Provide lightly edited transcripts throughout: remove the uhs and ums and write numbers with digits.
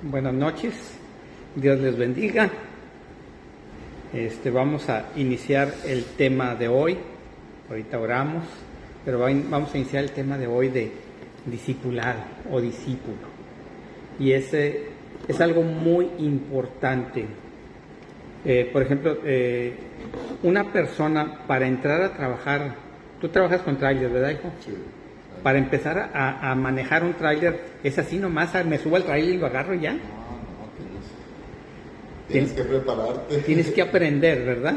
Buenas noches, Dios les bendiga. Vamos a iniciar el tema de hoy. Ahorita oramos, pero vamos a iniciar el tema de hoy de discipulado o discípulo. Y ese es algo muy importante. Por ejemplo, una persona para entrar a trabajar, tú trabajas con tráiler, ¿verdad, hijo? Sí. Para empezar a manejar un tráiler, ¿es así nomás? ¿Me subo al tráiler y lo agarro ya? No, tienes que prepararte. Tienes que aprender, ¿verdad?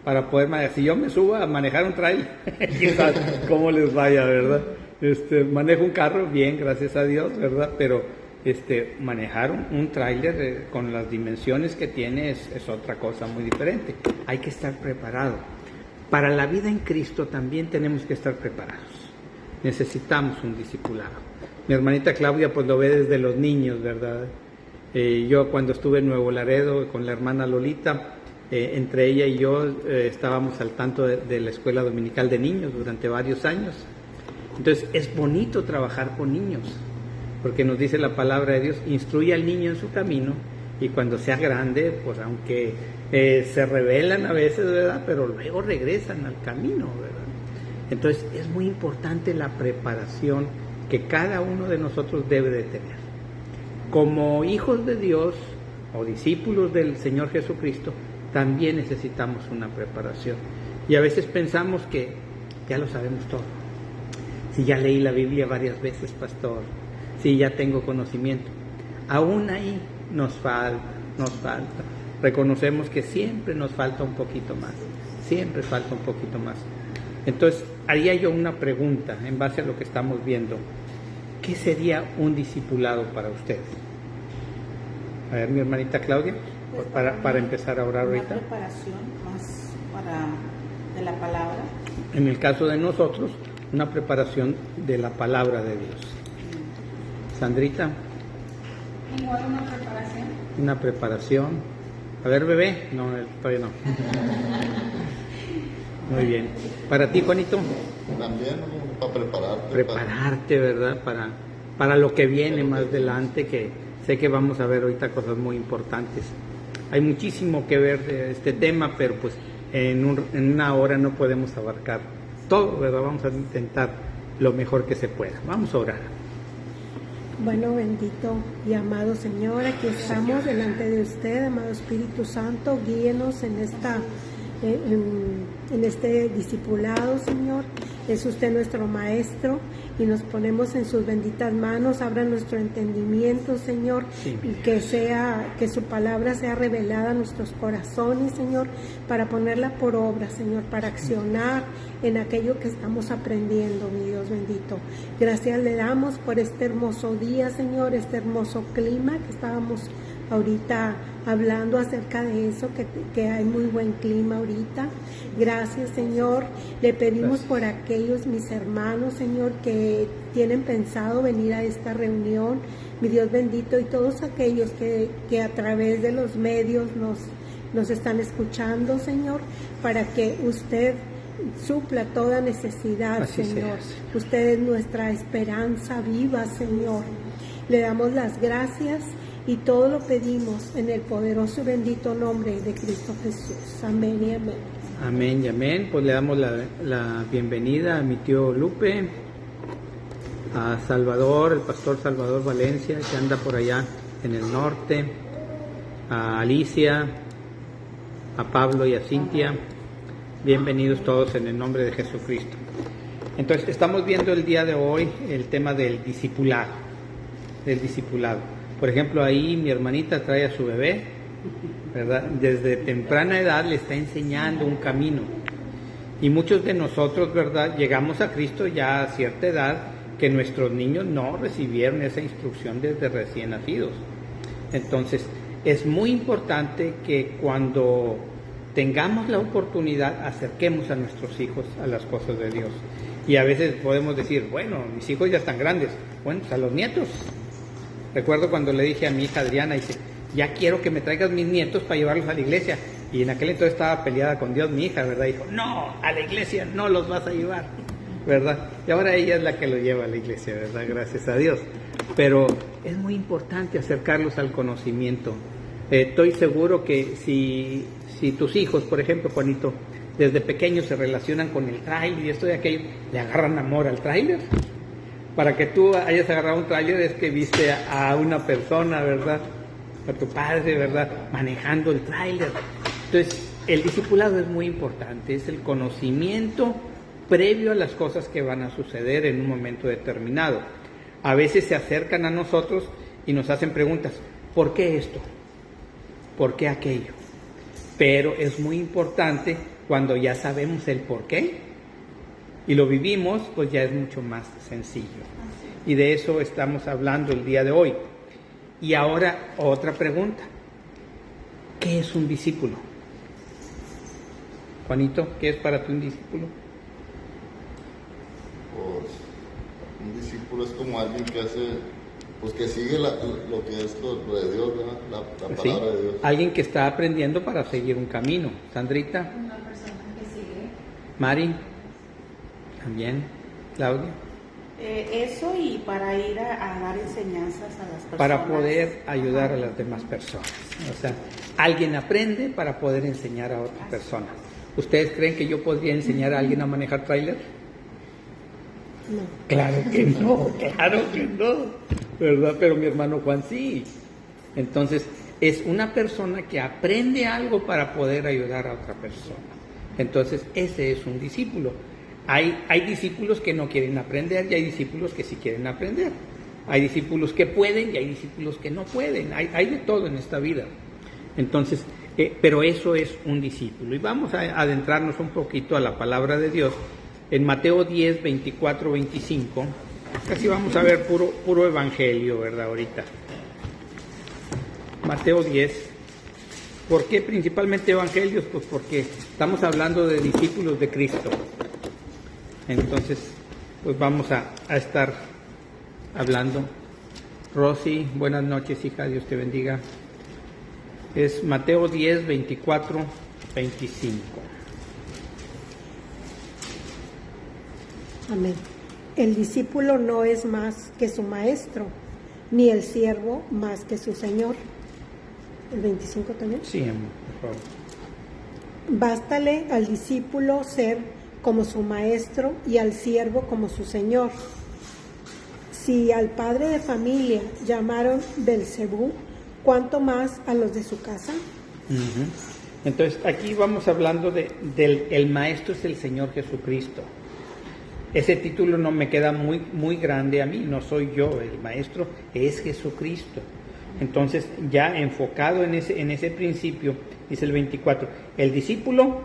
Para poder manejar. Si yo me subo a manejar un tráiler, quién sabe cómo les vaya, ¿verdad? Manejo un carro bien, gracias a Dios, ¿verdad? Pero manejar un tráiler con las dimensiones que tiene es otra cosa muy diferente. Hay que estar preparado. Para la vida en Cristo también tenemos que estar preparados. Necesitamos un discipulado. Mi hermanita Claudia pues lo ve desde los niños, ¿verdad? Yo cuando estuve en Nuevo Laredo con la hermana Lolita, entre ella y yo estábamos al tanto de la escuela dominical de niños durante varios años. Entonces es bonito trabajar con niños, porque nos dice la palabra de Dios, instruye al niño en su camino y cuando sea grande, pues aunque se rebelan a veces, ¿verdad? Pero luego regresan al camino, ¿verdad? Entonces es muy importante la preparación que cada uno de nosotros debe de tener. Como hijos de Dios o discípulos del Señor Jesucristo, también necesitamos una preparación. Y a veces pensamos que ya lo sabemos todo. Si ya leí la Biblia varias veces, pastor, si ya tengo conocimiento. Aún ahí nos falta. Reconocemos que siempre nos falta un poquito más. Siempre falta un poquito más. Entonces, haría yo una pregunta en base a lo que estamos viendo. ¿Qué sería un discipulado para ustedes? A ver, mi hermanita Claudia, para empezar a orar ahorita. Una preparación más de la palabra. En el caso de nosotros, una preparación de la palabra de Dios. Sandrita. Igual una preparación. Una preparación. A ver, bebé. No, todavía no. Muy bien. ¿Para ti, Juanito? También para prepararte. Prepararte, ¿verdad? Para lo que viene más adelante, que sé que vamos a ver ahorita cosas muy importantes. Hay muchísimo que ver de este tema, pero pues en una hora no podemos abarcar todo, ¿verdad? Vamos a intentar lo mejor que se pueda. Vamos a orar. Bueno, bendito y amado Señor, aquí estamos delante de usted, amado Espíritu Santo, guíenos en este discipulado, Señor. Es usted nuestro Maestro y nos ponemos en sus benditas manos. Abra nuestro entendimiento, Señor, Sí, y que su palabra sea revelada a nuestros corazones, Señor, para ponerla por obra, Señor, para accionar en aquello que estamos aprendiendo, mi Dios bendito. Gracias le damos por este hermoso día, Señor, este hermoso clima que estábamos ahorita hablando acerca de eso, que hay muy buen clima ahorita. Gracias, Señor. Le pedimos por aquellos mis hermanos, Señor, que tienen pensado venir a esta reunión, mi Dios bendito, y todos aquellos que a través de los medios nos están escuchando, Señor, para que usted supla toda necesidad, Así Señor. sea. Usted es nuestra esperanza viva, Señor. Le damos las gracias y todo lo pedimos en el poderoso y bendito nombre de Cristo Jesús. Amén y amén. Amén y amén. Pues le damos la bienvenida a mi tío Lupe, a Salvador, el pastor Salvador Valencia, que anda por allá en el norte, a Alicia, a Pablo y a Cintia. Bienvenidos todos en el nombre de Jesucristo. Entonces, estamos viendo el día de hoy el tema del discipulado. Por ejemplo, ahí mi hermanita trae a su bebé, ¿verdad? Desde temprana edad le está enseñando un camino. Y muchos de nosotros, ¿verdad? Llegamos a Cristo ya a cierta edad que nuestros niños no recibieron esa instrucción desde recién nacidos. Entonces, es muy importante que cuando tengamos la oportunidad acerquemos a nuestros hijos a las cosas de Dios. Y a veces podemos decir, bueno, mis hijos ya están grandes. Bueno, pues a los nietos. Recuerdo cuando le dije a mi hija Adriana, dice, ya quiero que me traigas mis nietos para llevarlos a la iglesia. Y en aquel entonces estaba peleada con Dios mi hija, ¿verdad? Dijo, no, a la iglesia no los vas a llevar, ¿verdad? Y ahora ella es la que lo lleva a la iglesia, ¿verdad? Gracias a Dios. pero es muy importante acercarlos al conocimiento. Estoy seguro que si tus hijos, por ejemplo, Juanito, desde pequeños se relacionan con el tráiler y esto y aquello, le agarran amor al tráiler. Para que tú hayas agarrado un tráiler es que viste a una persona, ¿verdad? A tu padre, ¿verdad? Manejando el tráiler. Entonces, el discipulado es muy importante, es el conocimiento previo a las cosas que van a suceder en un momento determinado. A veces se acercan a nosotros y nos hacen preguntas, ¿por qué esto? ¿Por qué aquello? Pero es muy importante cuando ya sabemos el por qué y lo vivimos, pues ya es mucho más sencillo. Y de eso estamos hablando el día de hoy. Y ahora otra pregunta. ¿Qué es un discípulo? Juanito, ¿qué es para ti un discípulo? Pues un discípulo es como alguien que hace, pues que sigue lo que es lo de Dios, ¿verdad? La Sí, palabra de Dios. alguien que está aprendiendo para seguir un camino. Sandrita, Una persona que sigue. Mari, también, Claudia, Eso y para ir a dar enseñanzas a las personas. para poder ayudar a las demás personas. O sea, alguien aprende para poder enseñar a otras personas. ¿Ustedes creen que yo podría enseñar a alguien a manejar tráiler? No. Claro que no, ¿verdad? Pero mi hermano Juan sí. Entonces, es una persona que aprende algo para poder ayudar a otra persona. Entonces, ese es un discípulo. Hay discípulos que no quieren aprender y hay discípulos que sí quieren aprender. Hay discípulos que pueden y hay discípulos que no pueden. Hay de todo en esta vida. Entonces, pero eso es un discípulo. Y vamos a adentrarnos un poquito a la palabra de Dios. En Mateo 10, 24, 25, casi vamos a ver puro evangelio, ¿verdad? Ahorita. Mateo 10. ¿Por qué principalmente evangelios? Pues porque estamos hablando de discípulos de Cristo. Entonces, pues vamos a estar hablando. Rosy, buenas noches, hija, Dios te bendiga. Es Mateo 10, 24, 25. Amén. El discípulo no es más que su maestro, ni el siervo más que su señor. ¿El 25 también? Sí, amor, por favor. Bástale al discípulo ser como su maestro y al siervo como su señor. Si al padre de familia llamaron Belcebú, ¿cuánto más a los de su casa? Uh-huh. Entonces, aquí vamos hablando el maestro es el Señor Jesucristo. Ese título no me queda muy grande a mí, no soy yo, el maestro es Jesucristo. Entonces, ya enfocado en ese principio, dice el 24, el discípulo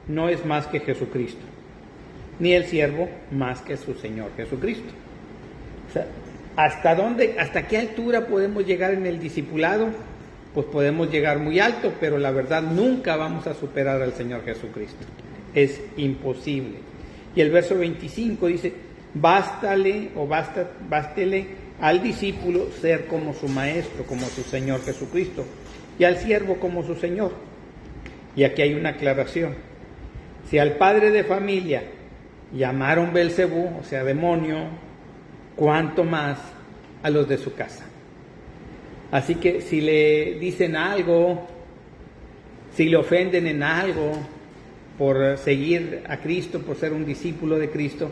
no es más que Jesucristo, ni el siervo más que su Señor Jesucristo. O sea, ¿hasta qué altura podemos llegar en el discipulado? Pues podemos llegar muy alto, pero la verdad nunca vamos a superar al Señor Jesucristo. Es imposible. Y el verso 25 dice, bástele al discípulo ser como su maestro, como su Señor Jesucristo, y al siervo como su Señor. Y aquí hay una aclaración. Si al padre de familia llamaron Belcebú, o sea, demonio, ¿cuánto más a los de su casa? Así que si le dicen algo, si le ofenden en algo, por seguir a Cristo, por ser un discípulo de Cristo,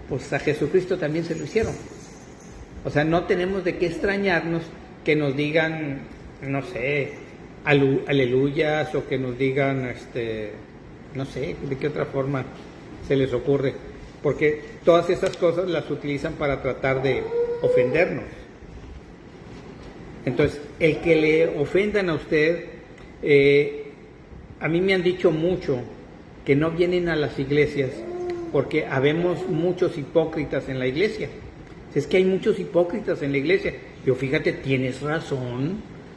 pues a Jesucristo también se lo hicieron. O sea, no tenemos de qué extrañarnos que nos digan, no sé, aleluyas, o que nos digan, no sé, de qué otra forma se les ocurre, porque todas esas cosas las utilizan para tratar de ofendernos. Entonces, el que le ofendan a usted, a mí me han dicho mucho que no vienen a las iglesias porque habemos muchos hipócritas en la iglesia. Es que hay muchos hipócritas en la iglesia. Yo, fíjate, tienes razón,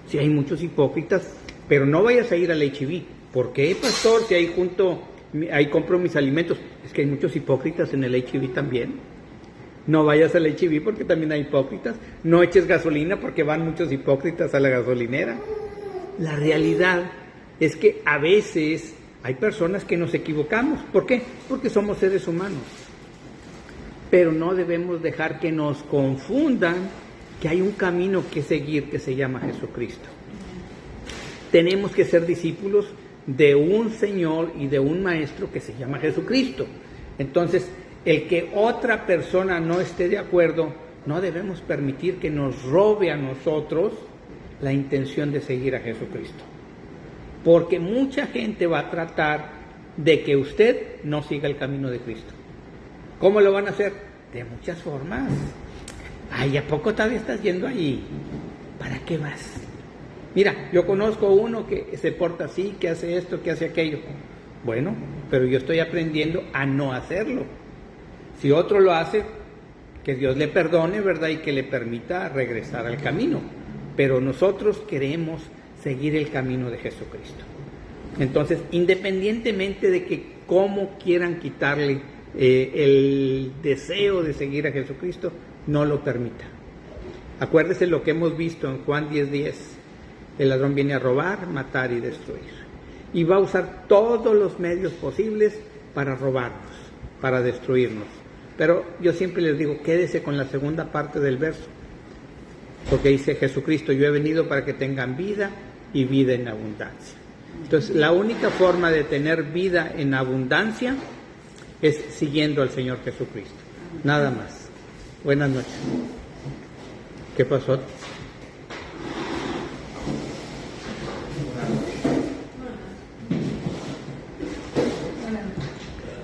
si hay muchos hipócritas, pero no vayas a ir al H-E-B. ¿Por qué, pastor? Si ahí compro mis alimentos. Es que hay muchos hipócritas en el H-E-B también. No vayas al H-E-B porque también hay hipócritas. No eches gasolina porque van muchos hipócritas a la gasolinera. La realidad es que a veces hay personas que nos equivocamos. ¿Por qué? Porque somos seres humanos. Pero no debemos dejar que nos confundan que hay un camino que seguir que se llama Jesucristo. Tenemos que ser discípulos de un Señor y de un Maestro que se llama Jesucristo. Entonces, el que otra persona no esté de acuerdo, no debemos permitir que nos robe a nosotros la intención de seguir a Jesucristo. Porque mucha gente va a tratar de que usted no siga el camino de Cristo. ¿Cómo lo van a hacer? De muchas formas. Ay, ¿a poco todavía estás yendo allí? ¿Para qué vas? Mira, yo conozco uno que se porta así, que hace esto, que hace aquello. Bueno, pero yo estoy aprendiendo a no hacerlo. Si otro lo hace, que Dios le perdone, ¿verdad? Y que le permita regresar al camino. Pero nosotros queremos seguir el camino de Jesucristo. Entonces, independientemente de que cómo quieran quitarle el deseo de seguir a Jesucristo, no lo permita. Acuérdese lo que hemos visto en Juan 10:10. El ladrón viene a robar, matar y destruir. Y va a usar todos los medios posibles para robarnos, para destruirnos. Pero yo siempre les digo, quédese con la segunda parte del verso. Porque dice Jesucristo, yo he venido para que tengan vida y vida en abundancia. Entonces, la única forma de tener vida en abundancia es siguiendo al Señor Jesucristo. Nada más. Buenas noches. ¿Qué pasó?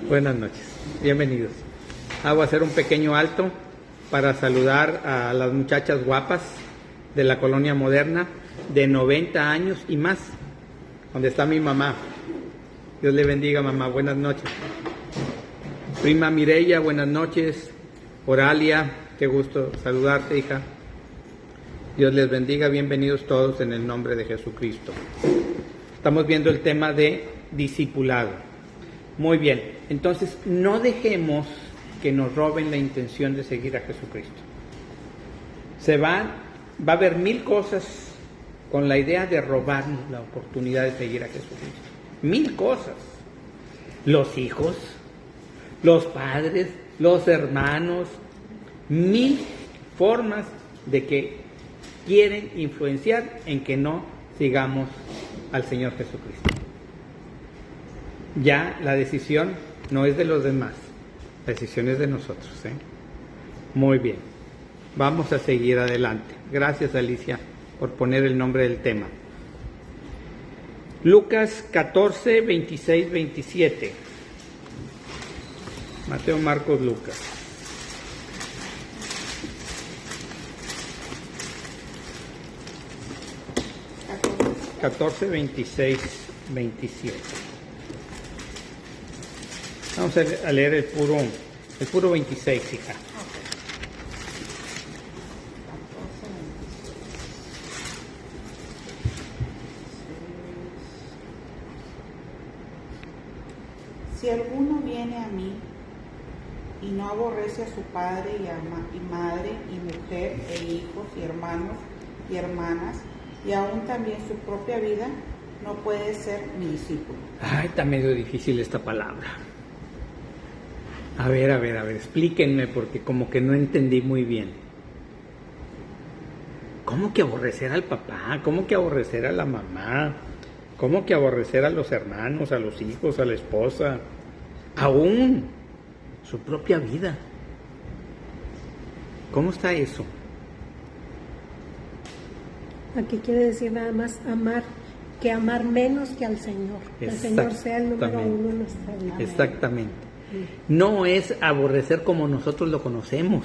Buenas noches. Bienvenidos. Voy a hacer un pequeño alto para saludar a las muchachas guapas de la Colonia Moderna de 90 años y más, donde está mi mamá. Dios le bendiga, mamá. Buenas noches. Prima Mireya, buenas noches. Oralia, qué gusto saludarte, hija. Dios les bendiga. Bienvenidos todos en el nombre de Jesucristo. Estamos viendo el tema de discipulado. Muy bien. Entonces, no dejemos que nos roben la intención de seguir a Jesucristo. Va a haber 1000 cosas con la idea de robarnos la oportunidad de seguir a Jesucristo. 1000 cosas. Los hijos, los padres, los hermanos, 1000 formas de que quieren influenciar en que no sigamos al Señor Jesucristo. Ya la decisión no es de los demás, la decisión es de nosotros. Muy bien, vamos a seguir adelante. Gracias, Alicia, por poner el nombre del tema. Lucas 14, 26, 27. Mateo, Marcos, Lucas. ...14, 26, 27... Vamos a leer el puro 26, hija. Si alguno viene a mí y no aborrece a su padre y madre y mujer e hijos y hermanos y hermanas y aún también su propia vida, no puede ser mi discípulo. Ay, está medio difícil esta palabra. A ver, explíquenme porque como que no entendí muy bien. ¿Cómo que aborrecer al papá? ¿Cómo que aborrecer a la mamá? ¿Cómo que aborrecer a los hermanos, a los hijos, a la esposa? Aún su propia vida. ¿Cómo está eso? Aquí quiere decir nada más amar, que amar menos que al Señor. Que el Señor sea el número 1 en nuestra vida. Exactamente. No es aborrecer como nosotros lo conocemos,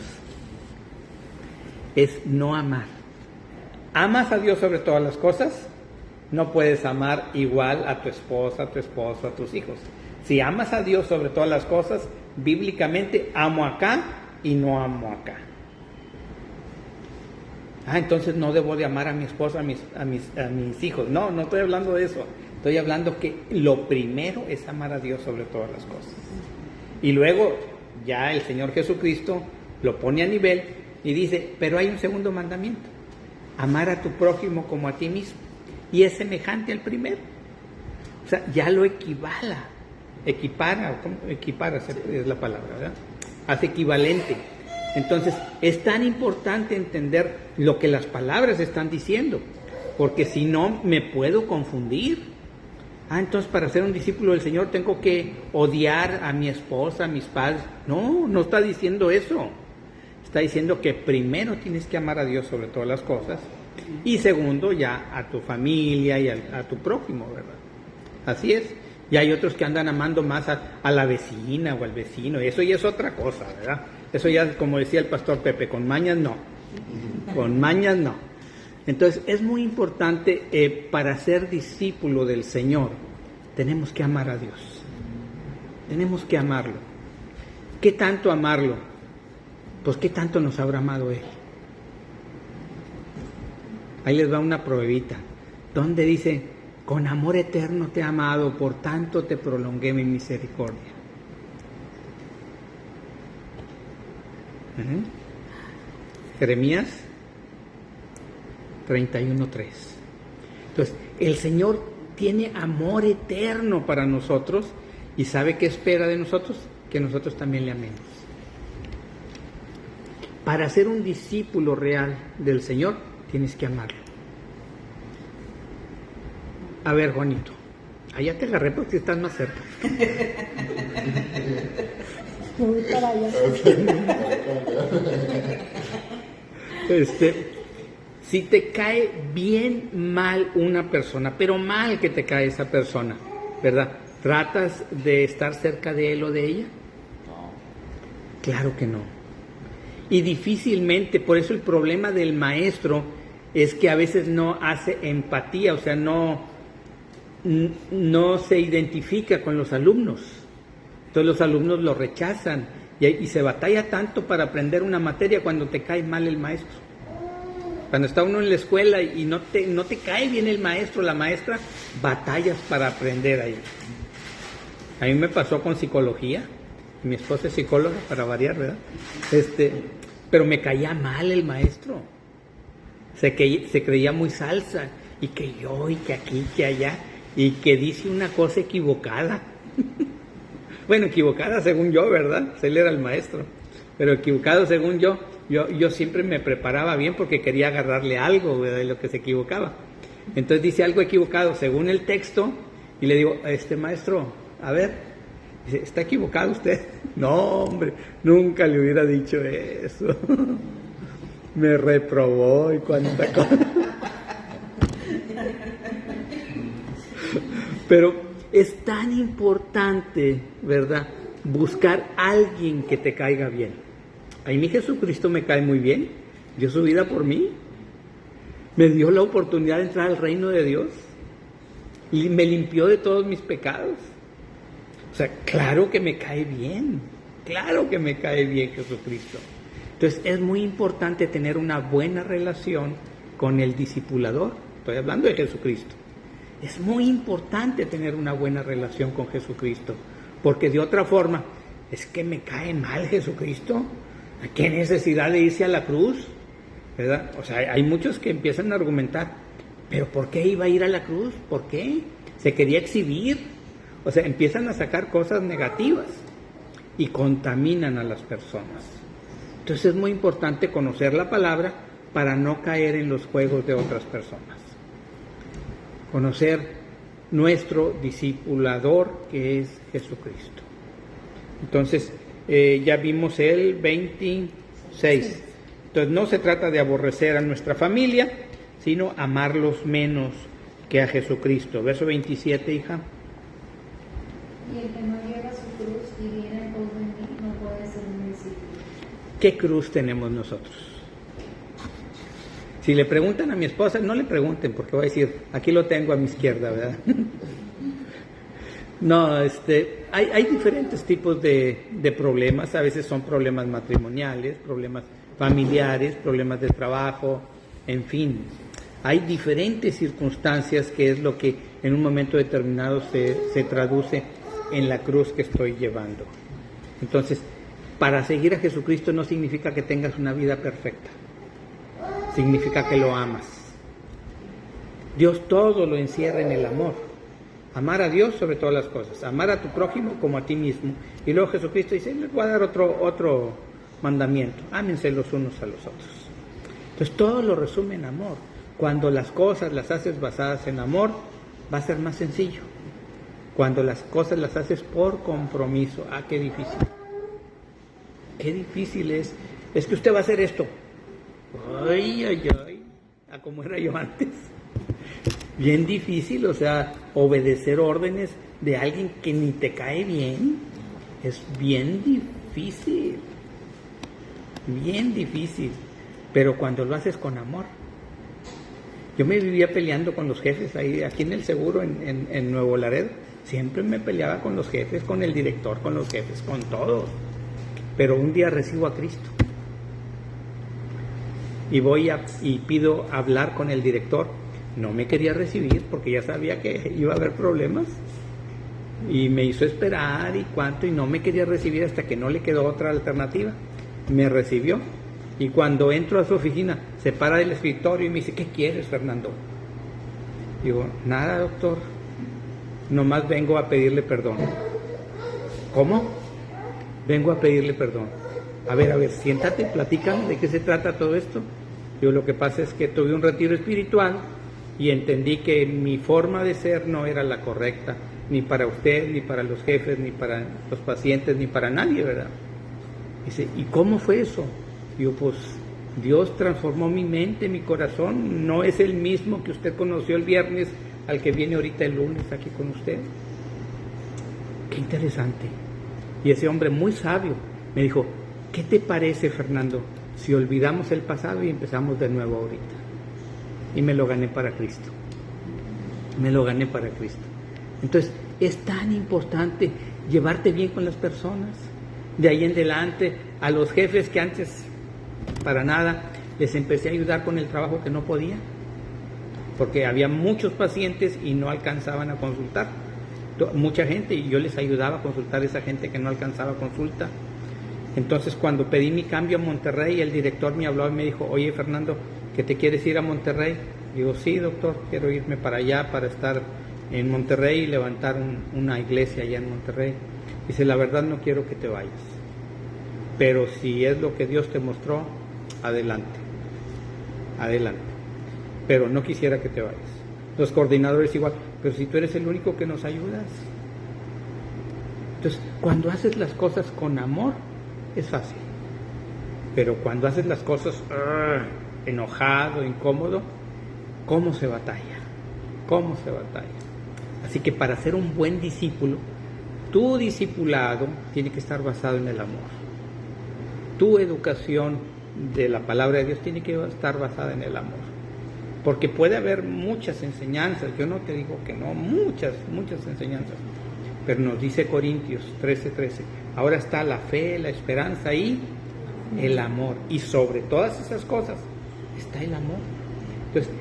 es no amar. ¿Amas a Dios sobre todas las cosas? No puedes amar igual a tu esposa, a tu esposo, a tus hijos. Si amas a Dios sobre todas las cosas, bíblicamente amo acá y no amo acá. Entonces no debo de amar a mi esposa, a mis hijos. No estoy hablando de eso. Estoy hablando que lo primero es amar a Dios sobre todas las cosas. Y luego ya el Señor Jesucristo lo pone a nivel y dice, pero hay un segundo mandamiento, amar a tu prójimo como a ti mismo, y es semejante al primero. O sea, ya lo equipara es la palabra, ¿verdad? Hace equivalente. Entonces, es tan importante entender lo que las palabras están diciendo, porque si no, me puedo confundir. Entonces para ser un discípulo del Señor tengo que odiar a mi esposa, a mis padres. No, no está diciendo eso. Está diciendo que primero tienes que amar a Dios sobre todas las cosas, y segundo ya a tu familia y a tu prójimo, ¿verdad? Así es. Y hay otros que andan amando más a la vecina o al vecino, y eso ya es otra cosa, ¿verdad? Eso ya, como decía el pastor Pepe, con mañas no. Con mañas no. Entonces es muy importante, para ser discípulo del Señor, tenemos que amar a Dios. Tenemos que amarlo. ¿Qué tanto amarlo? Pues ¿qué tanto nos habrá amado Él? Ahí les va una pruebita, donde dice: con amor eterno te he amado, por tanto te prolongué mi misericordia. Jeremías 31:3. Entonces, el Señor tiene amor eterno para nosotros, y ¿sabe qué espera de nosotros? Que nosotros también le amemos. Para ser un discípulo real del Señor, tienes que amarlo. A ver, Juanito, allá te agarré porque estás más cerca. Voy para allá. Si te cae bien mal una persona, pero mal que te cae esa persona, ¿verdad? ¿Tratas de estar cerca de él o de ella? No. Claro que no. Y difícilmente, por eso el problema del maestro es que a veces no hace empatía, o sea, no se identifica con los alumnos. Entonces los alumnos lo rechazan, y se batalla tanto para aprender una materia cuando te cae mal el maestro. Cuando está uno en la escuela y no te cae bien el maestro, la maestra, batallas para aprender ahí. A mí me pasó con psicología. Mi esposa es psicóloga, para variar, ¿verdad? Pero me caía mal el maestro. Se creía muy salsa, y que yo, y que aquí, que allá, y que dice una cosa equivocada. Bueno, equivocada según yo, ¿verdad? Él era el maestro, pero equivocado según yo siempre me preparaba bien porque quería agarrarle algo, ¿verdad?, de lo que se equivocaba. Entonces dice algo equivocado según el texto, y le digo: maestro, a ver, dice: ¿está equivocado usted? No, hombre, nunca le hubiera dicho eso. Me reprobó y cuánta cosa. Pero es tan importante, ¿verdad?, buscar a alguien que te caiga bien. A mí Jesucristo me cae muy bien. Dio su vida por mí. Me dio la oportunidad de entrar al reino de Dios. Y me limpió de todos mis pecados. O sea, claro que me cae bien. Claro que me cae bien Jesucristo. Entonces es muy importante tener una buena relación con el discipulador. Estoy hablando de Jesucristo. Es muy importante tener una buena relación con Jesucristo, porque de otra forma, es que me cae mal Jesucristo. ¿Qué necesidad de irse a la cruz? ¿Verdad? O sea, hay muchos que empiezan a argumentar: ¿pero por qué iba a ir a la cruz? ¿Por qué? Se quería exhibir. O sea, empiezan a sacar cosas negativas y contaminan a las personas. Entonces es muy importante conocer la palabra para no caer en los juegos de otras personas. Conocer nuestro discipulador, que es Jesucristo. Entonces, ya vimos el 26. Entonces, no se trata de aborrecer a nuestra familia, sino amarlos menos que a Jesucristo. Verso 27, hija. Y el que no lleva su cruz y viene en pos de mí no puede ser mi discípulo. ¿Qué cruz tenemos nosotros? Si le preguntan a mi esposa, no le pregunten, porque va a decir: aquí lo tengo a mi izquierda, ¿verdad? No, hay diferentes tipos de problemas. A veces son problemas matrimoniales, problemas familiares, problemas de trabajo, en fin. Hay diferentes circunstancias, que es lo que en un momento determinado se traduce en la cruz que estoy llevando. Entonces, para seguir a Jesucristo no significa que tengas una vida perfecta. Significa que lo amas. Dios todo lo encierra en el amor. Amar a Dios sobre todas las cosas. Amar a tu prójimo como a ti mismo. Y luego Jesucristo dice: les voy a dar mandamiento: ámense los unos a los otros. Entonces todo lo resume en amor. Cuando las cosas las haces basadas en amor, va a ser más sencillo. Cuando las cosas las haces por compromiso, qué difícil. Qué difícil es que usted va a hacer esto. Ay, a como era yo antes. Bien difícil, o sea, obedecer órdenes de alguien que ni te cae bien, es bien difícil. Bien difícil. Pero cuando lo haces con amor. Yo me vivía peleando con los jefes ahí, aquí en el seguro, en Nuevo Laredo. Siempre me peleaba con los jefes, con el director, con los jefes, con todos. Pero un día recibo a Cristo. Y y pido hablar con el director. No me quería recibir porque ya sabía que iba a haber problemas. Y me hizo esperar y no me quería recibir hasta que no le quedó otra alternativa. Me recibió. Y cuando entro a su oficina, se para del escritorio y me dice: ¿qué quieres, Fernando? Digo: nada, doctor. Nomás vengo a pedirle perdón. ¿Cómo? Vengo a pedirle perdón. A ver, siéntate, platícame de qué se trata todo esto. Yo lo que pasa es que tuve un retiro espiritual y entendí que mi forma de ser no era la correcta, ni para usted, ni para los jefes, ni para los pacientes, ni para nadie, ¿verdad? Dice: ¿y cómo fue eso? Yo, pues, Dios transformó mi mente, mi corazón. No es el mismo que usted conoció el viernes al que viene ahorita el lunes aquí con usted. Qué interesante. Y ese hombre muy sabio me dijo: ¿qué te parece, Fernando, si olvidamos el pasado y empezamos de nuevo ahorita? Y me lo gané para Cristo. Me lo gané para Cristo. Entonces, es tan importante llevarte bien con las personas. De ahí en adelante, a los jefes que antes, para nada, les empecé a ayudar con el trabajo que no podía. Porque había muchos pacientes y no alcanzaban a consultar. Mucha gente, y yo les ayudaba a consultar a esa gente que no alcanzaba consulta. Entonces, cuando pedí mi cambio a Monterrey, el director me habló y me dijo: oye, Fernando, ¿que te quieres ir a Monterrey? Digo: sí, doctor, quiero irme para allá, para estar en Monterrey y levantar una iglesia allá en Monterrey. Dice: la verdad no quiero que te vayas, pero si es lo que Dios te mostró, adelante, pero no quisiera que te vayas. Los coordinadores igual: pero si tú eres el único que nos ayudas. Entonces, cuando haces las cosas con amor, es fácil, pero cuando haces las cosas enojado, incómodo, ¿cómo se batalla? Así que para ser un buen discípulo, tu discipulado tiene que estar basado en el amor. Tu educación de la palabra de Dios tiene que estar basada en el amor. Porque puede haber muchas enseñanzas, yo no te digo que no, muchas enseñanzas. Pero nos dice Corintios 13:13, ahora está la fe, la esperanza y el amor. Y sobre todas esas cosas está el amor. Entonces,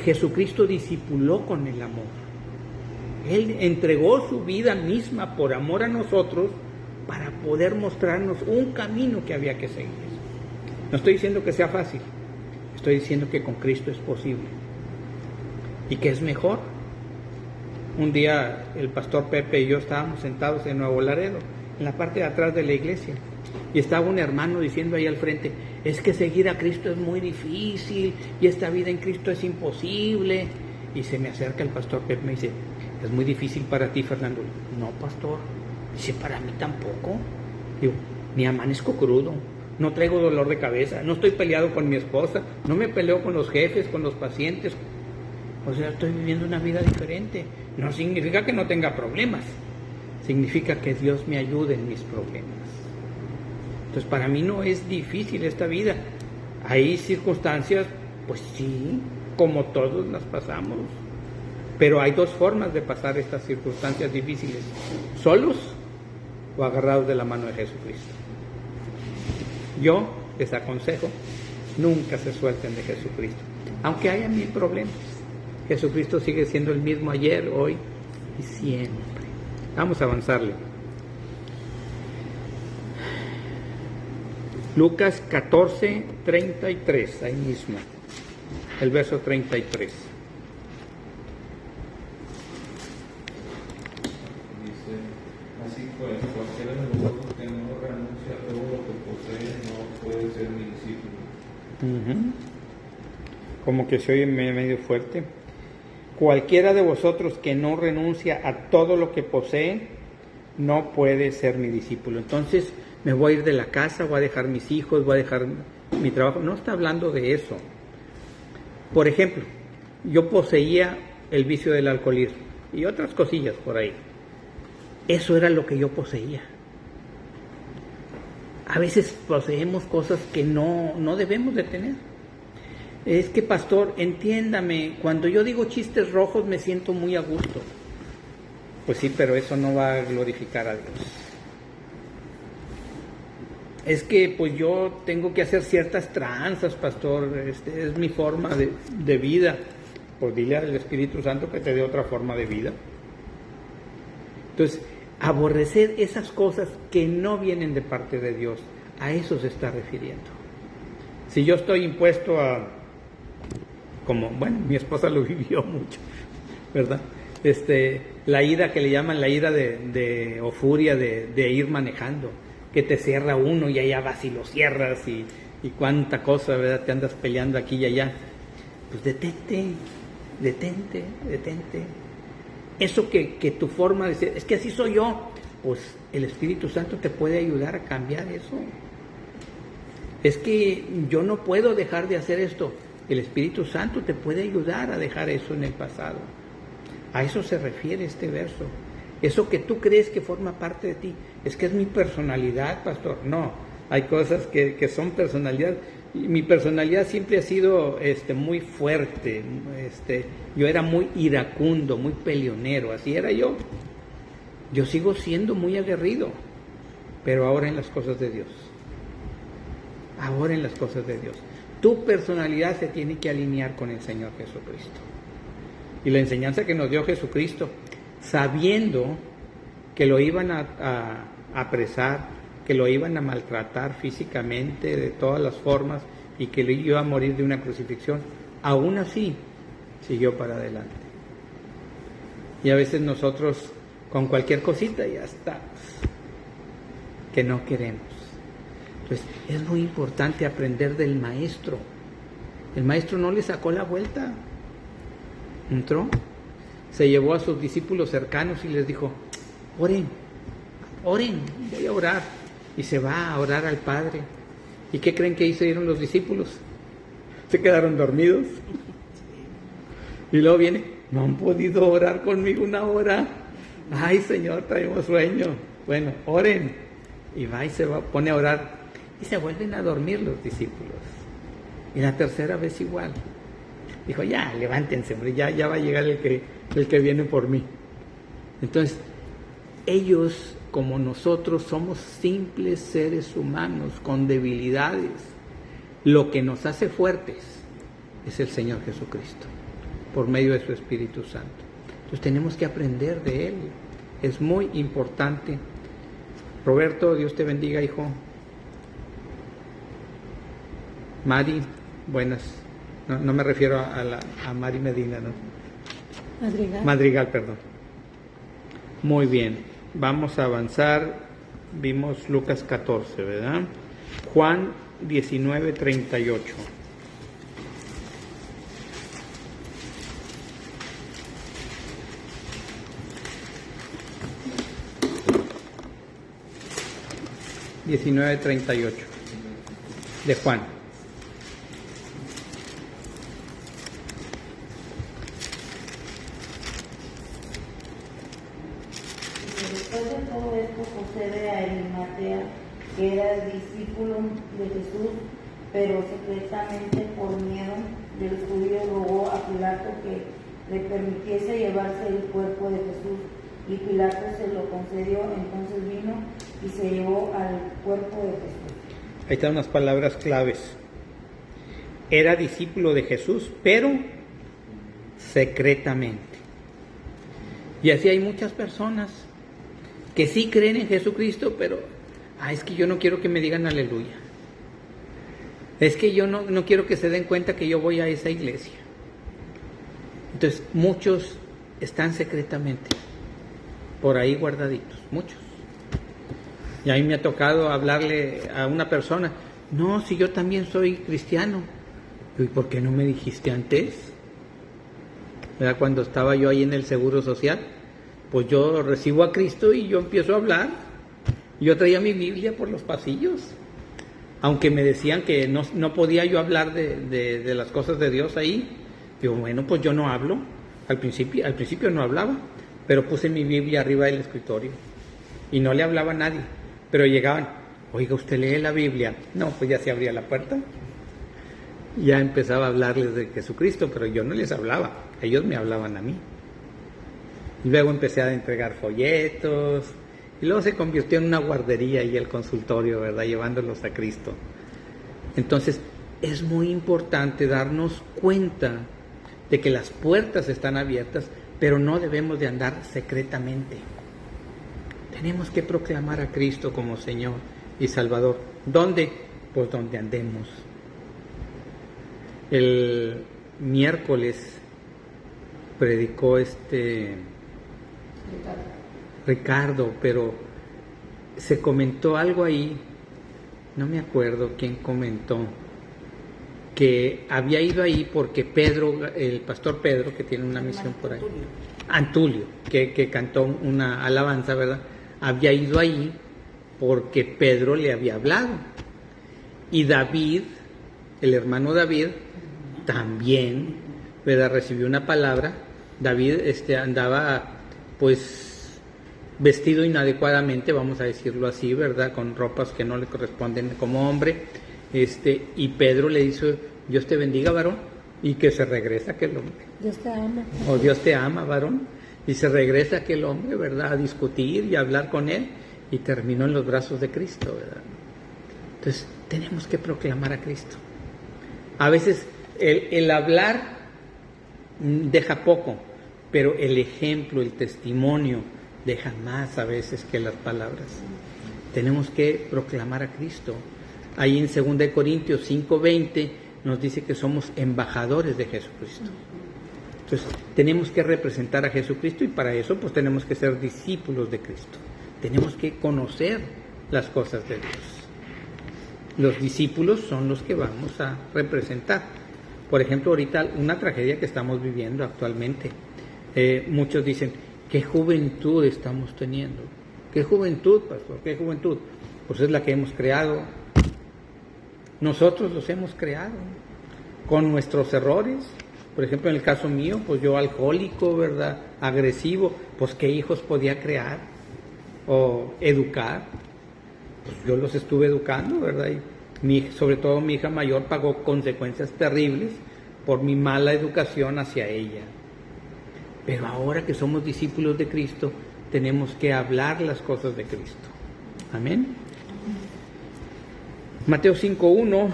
Jesucristo discipuló con el amor. Él entregó su vida misma por amor a nosotros para poder mostrarnos un camino que había que seguir. No estoy diciendo que sea fácil, estoy diciendo que con Cristo es posible y que es mejor. Un día el pastor Pepe y yo estábamos sentados en Nuevo Laredo, en la parte de atrás de la iglesia, y estaba un hermano diciendo ahí al frente: es que seguir a Cristo es muy difícil y esta vida en Cristo es imposible. Y se me acerca el pastor Pepe y me dice: ¿es muy difícil para ti, Fernando? No, pastor. Dice: para mí tampoco. Digo: ni amanezco crudo, no traigo dolor de cabeza, no estoy peleado con mi esposa, no me peleo con los jefes, con los pacientes. O sea, estoy viviendo una vida diferente. No significa que no tenga problemas, significa que Dios me ayude en mis problemas. Entonces, para mí no es difícil esta vida. Hay circunstancias, pues sí, como todos las pasamos. Pero hay dos formas de pasar estas circunstancias difíciles: solos o agarrados de la mano de Jesucristo. Yo les aconsejo: nunca se suelten de Jesucristo. Aunque haya 1000 problemas, Jesucristo sigue siendo el mismo ayer, hoy y siempre. Vamos a avanzarle. Lucas 14:33, ahí mismo, el verso 33. Así pues, cualquiera de nosotros que no renuncia a todo lo que posee, no Ujú. Como que se oye medio fuerte. Cualquiera de vosotros que no renuncia a todo lo que posee, no puede ser mi discípulo. Entonces, me voy a ir de la casa, voy a dejar mis hijos, voy a dejar mi trabajo. No está hablando de eso. Por ejemplo, yo poseía el vicio del alcoholismo y otras cosillas por ahí. Eso era lo que yo poseía. A veces poseemos cosas que no debemos de tener. Es que, pastor, entiéndame, cuando yo digo chistes rojos me siento muy a gusto. Pues sí, pero eso no va a glorificar a Dios. Es que pues yo tengo que hacer ciertas tranzas, pastor, es mi forma de vida. Pues dile al Espíritu Santo que te dé otra forma de vida. Entonces, aborrecer esas cosas que no vienen de parte de Dios, a eso se está refiriendo. Si yo estoy impuesto a, como, bueno, mi esposa lo vivió mucho, ¿verdad? La ira que le llaman la ira o furia de ir manejando, que te cierra uno y allá vas y lo cierras y cuánta cosa, ¿verdad? Te andas peleando aquí y allá. Pues detente. Eso que tu forma de ser, es que así soy yo, pues el Espíritu Santo te puede ayudar a cambiar eso. Es que yo no puedo dejar de hacer esto, el Espíritu Santo te puede ayudar a dejar eso en el pasado. A eso se refiere este verso. Eso que tú crees que forma parte de ti, es que es mi personalidad, pastor. No, hay cosas que son personalidad. Mi personalidad siempre ha sido muy fuerte. Yo era muy iracundo, muy peleonero, así era yo. Yo sigo siendo muy aguerrido, pero ahora en las cosas de Dios. Ahora en las cosas de Dios. Tu personalidad se tiene que alinear con el Señor Jesucristo. Y la enseñanza que nos dio Jesucristo, sabiendo que lo iban a apresar, que lo iban a maltratar físicamente de todas las formas y que le iba a morir de una crucifixión, aún así siguió para adelante. Y a veces nosotros con cualquier cosita ya está, que no queremos. Entonces es muy importante aprender del maestro. El maestro no le sacó la vuelta. Entró, se llevó a sus discípulos cercanos y les dijo: oren, voy a orar. Y se va a orar al Padre. ¿Y qué creen que hicieron los discípulos? Se quedaron dormidos. Y luego viene: no han podido orar conmigo una hora. Ay, Señor, traemos sueño. Bueno, oren. Y va y pone a orar. Y se vuelven a dormir los discípulos. Y la tercera vez igual. Dijo: ya, levántense, hombre, ya va a llegar el que viene por mí. Entonces, ellos, como nosotros, somos simples seres humanos con debilidades. Lo que nos hace fuertes es el Señor Jesucristo, por medio de su Espíritu Santo. Entonces tenemos que aprender de Él. Es muy importante. Roberto, Dios te bendiga, hijo. Mari, buenas. No me refiero a Mari Medina, ¿no? Madrigal, perdón. Muy bien, vamos a avanzar. Vimos Lucas 14, ¿verdad? Juan 19:38. De Juan. Después de todo esto, José de Arimatea, que era discípulo de Jesús, pero secretamente por miedo de los judíos, rogó a Pilato que le permitiese llevarse el cuerpo de Jesús. Y Pilato se lo concedió. Entonces vino y se llevó al cuerpo de Jesús. Ahí están unas palabras claves. Era discípulo de Jesús, pero secretamente. Y así hay muchas personas que sí creen en Jesucristo, pero es que yo no quiero que me digan aleluya. Es que yo no quiero que se den cuenta que yo voy a esa iglesia. Entonces, muchos están secretamente por ahí guardaditos, muchos. Y a mí me ha tocado hablarle a una persona: no, si yo también soy cristiano. ¿Y por qué no me dijiste antes? ¿Verdad? Cuando estaba yo ahí en el Seguro Social, pues yo recibo a Cristo y yo empiezo a hablar. Yo traía mi Biblia por los pasillos, aunque me decían que no podía yo hablar de las cosas de Dios ahí. Digo, bueno, pues yo no hablo. Al principio no hablaba, pero puse mi Biblia arriba del escritorio y no le hablaba a nadie. Pero llegaban, oiga, ¿usted lee la Biblia? No, pues ya se abría la puerta. Ya empezaba a hablarles de Jesucristo, pero yo no les hablaba, ellos me hablaban a mí. Y luego empecé a entregar folletos, y luego se convirtió en una guardería y el consultorio, ¿verdad? Llevándolos a Cristo. Entonces, es muy importante darnos cuenta de que las puertas están abiertas, pero no debemos de andar secretamente. Tenemos que proclamar a Cristo como Señor y Salvador. ¿Dónde? Pues donde andemos. El miércoles predicó Ricardo, pero se comentó algo ahí, no me acuerdo quién comentó, que había ido ahí porque Pedro, el pastor Pedro, que tiene una misión por ahí, Antulio, que cantó una alabanza, ¿verdad? Había ido ahí porque Pedro le había hablado. Y David, el hermano David, también, ¿verdad? Recibió una palabra. David andaba, pues, vestido inadecuadamente, vamos a decirlo así, ¿verdad? Con ropas que no le corresponden como hombre. Y Pedro le dice, Dios te bendiga, varón, y que se regresa aquel hombre. Dios te ama. O Dios te ama, varón. Y se regresa aquel hombre, ¿verdad? A discutir y a hablar con él, y terminó en los brazos de Cristo, ¿verdad? Entonces, tenemos que proclamar a Cristo. A veces el hablar deja poco, pero el ejemplo, el testimonio deja más a veces que las palabras. Tenemos que proclamar a Cristo. Ahí en 2 Corintios 5:20 nos dice que somos embajadores de Jesucristo. Entonces, tenemos que representar a Jesucristo y para eso pues tenemos que ser discípulos de Cristo. Tenemos que conocer las cosas de Dios. Los discípulos son los que vamos a representar. Por ejemplo, ahorita una tragedia que estamos viviendo actualmente. Muchos dicen, ¿qué juventud estamos teniendo? ¿Qué juventud, pastor? ¿Qué juventud? Pues es la que hemos creado. Nosotros los hemos creado con nuestros errores. Por ejemplo, en el caso mío, pues yo alcohólico, ¿verdad? Agresivo, pues ¿qué hijos podía crear o educar? Pues yo los estuve educando, ¿verdad? Y sobre todo mi hija mayor pagó consecuencias terribles por mi mala educación hacia ella. Pero ahora que somos discípulos de Cristo, tenemos que hablar las cosas de Cristo. Amén. Mateo 5:1.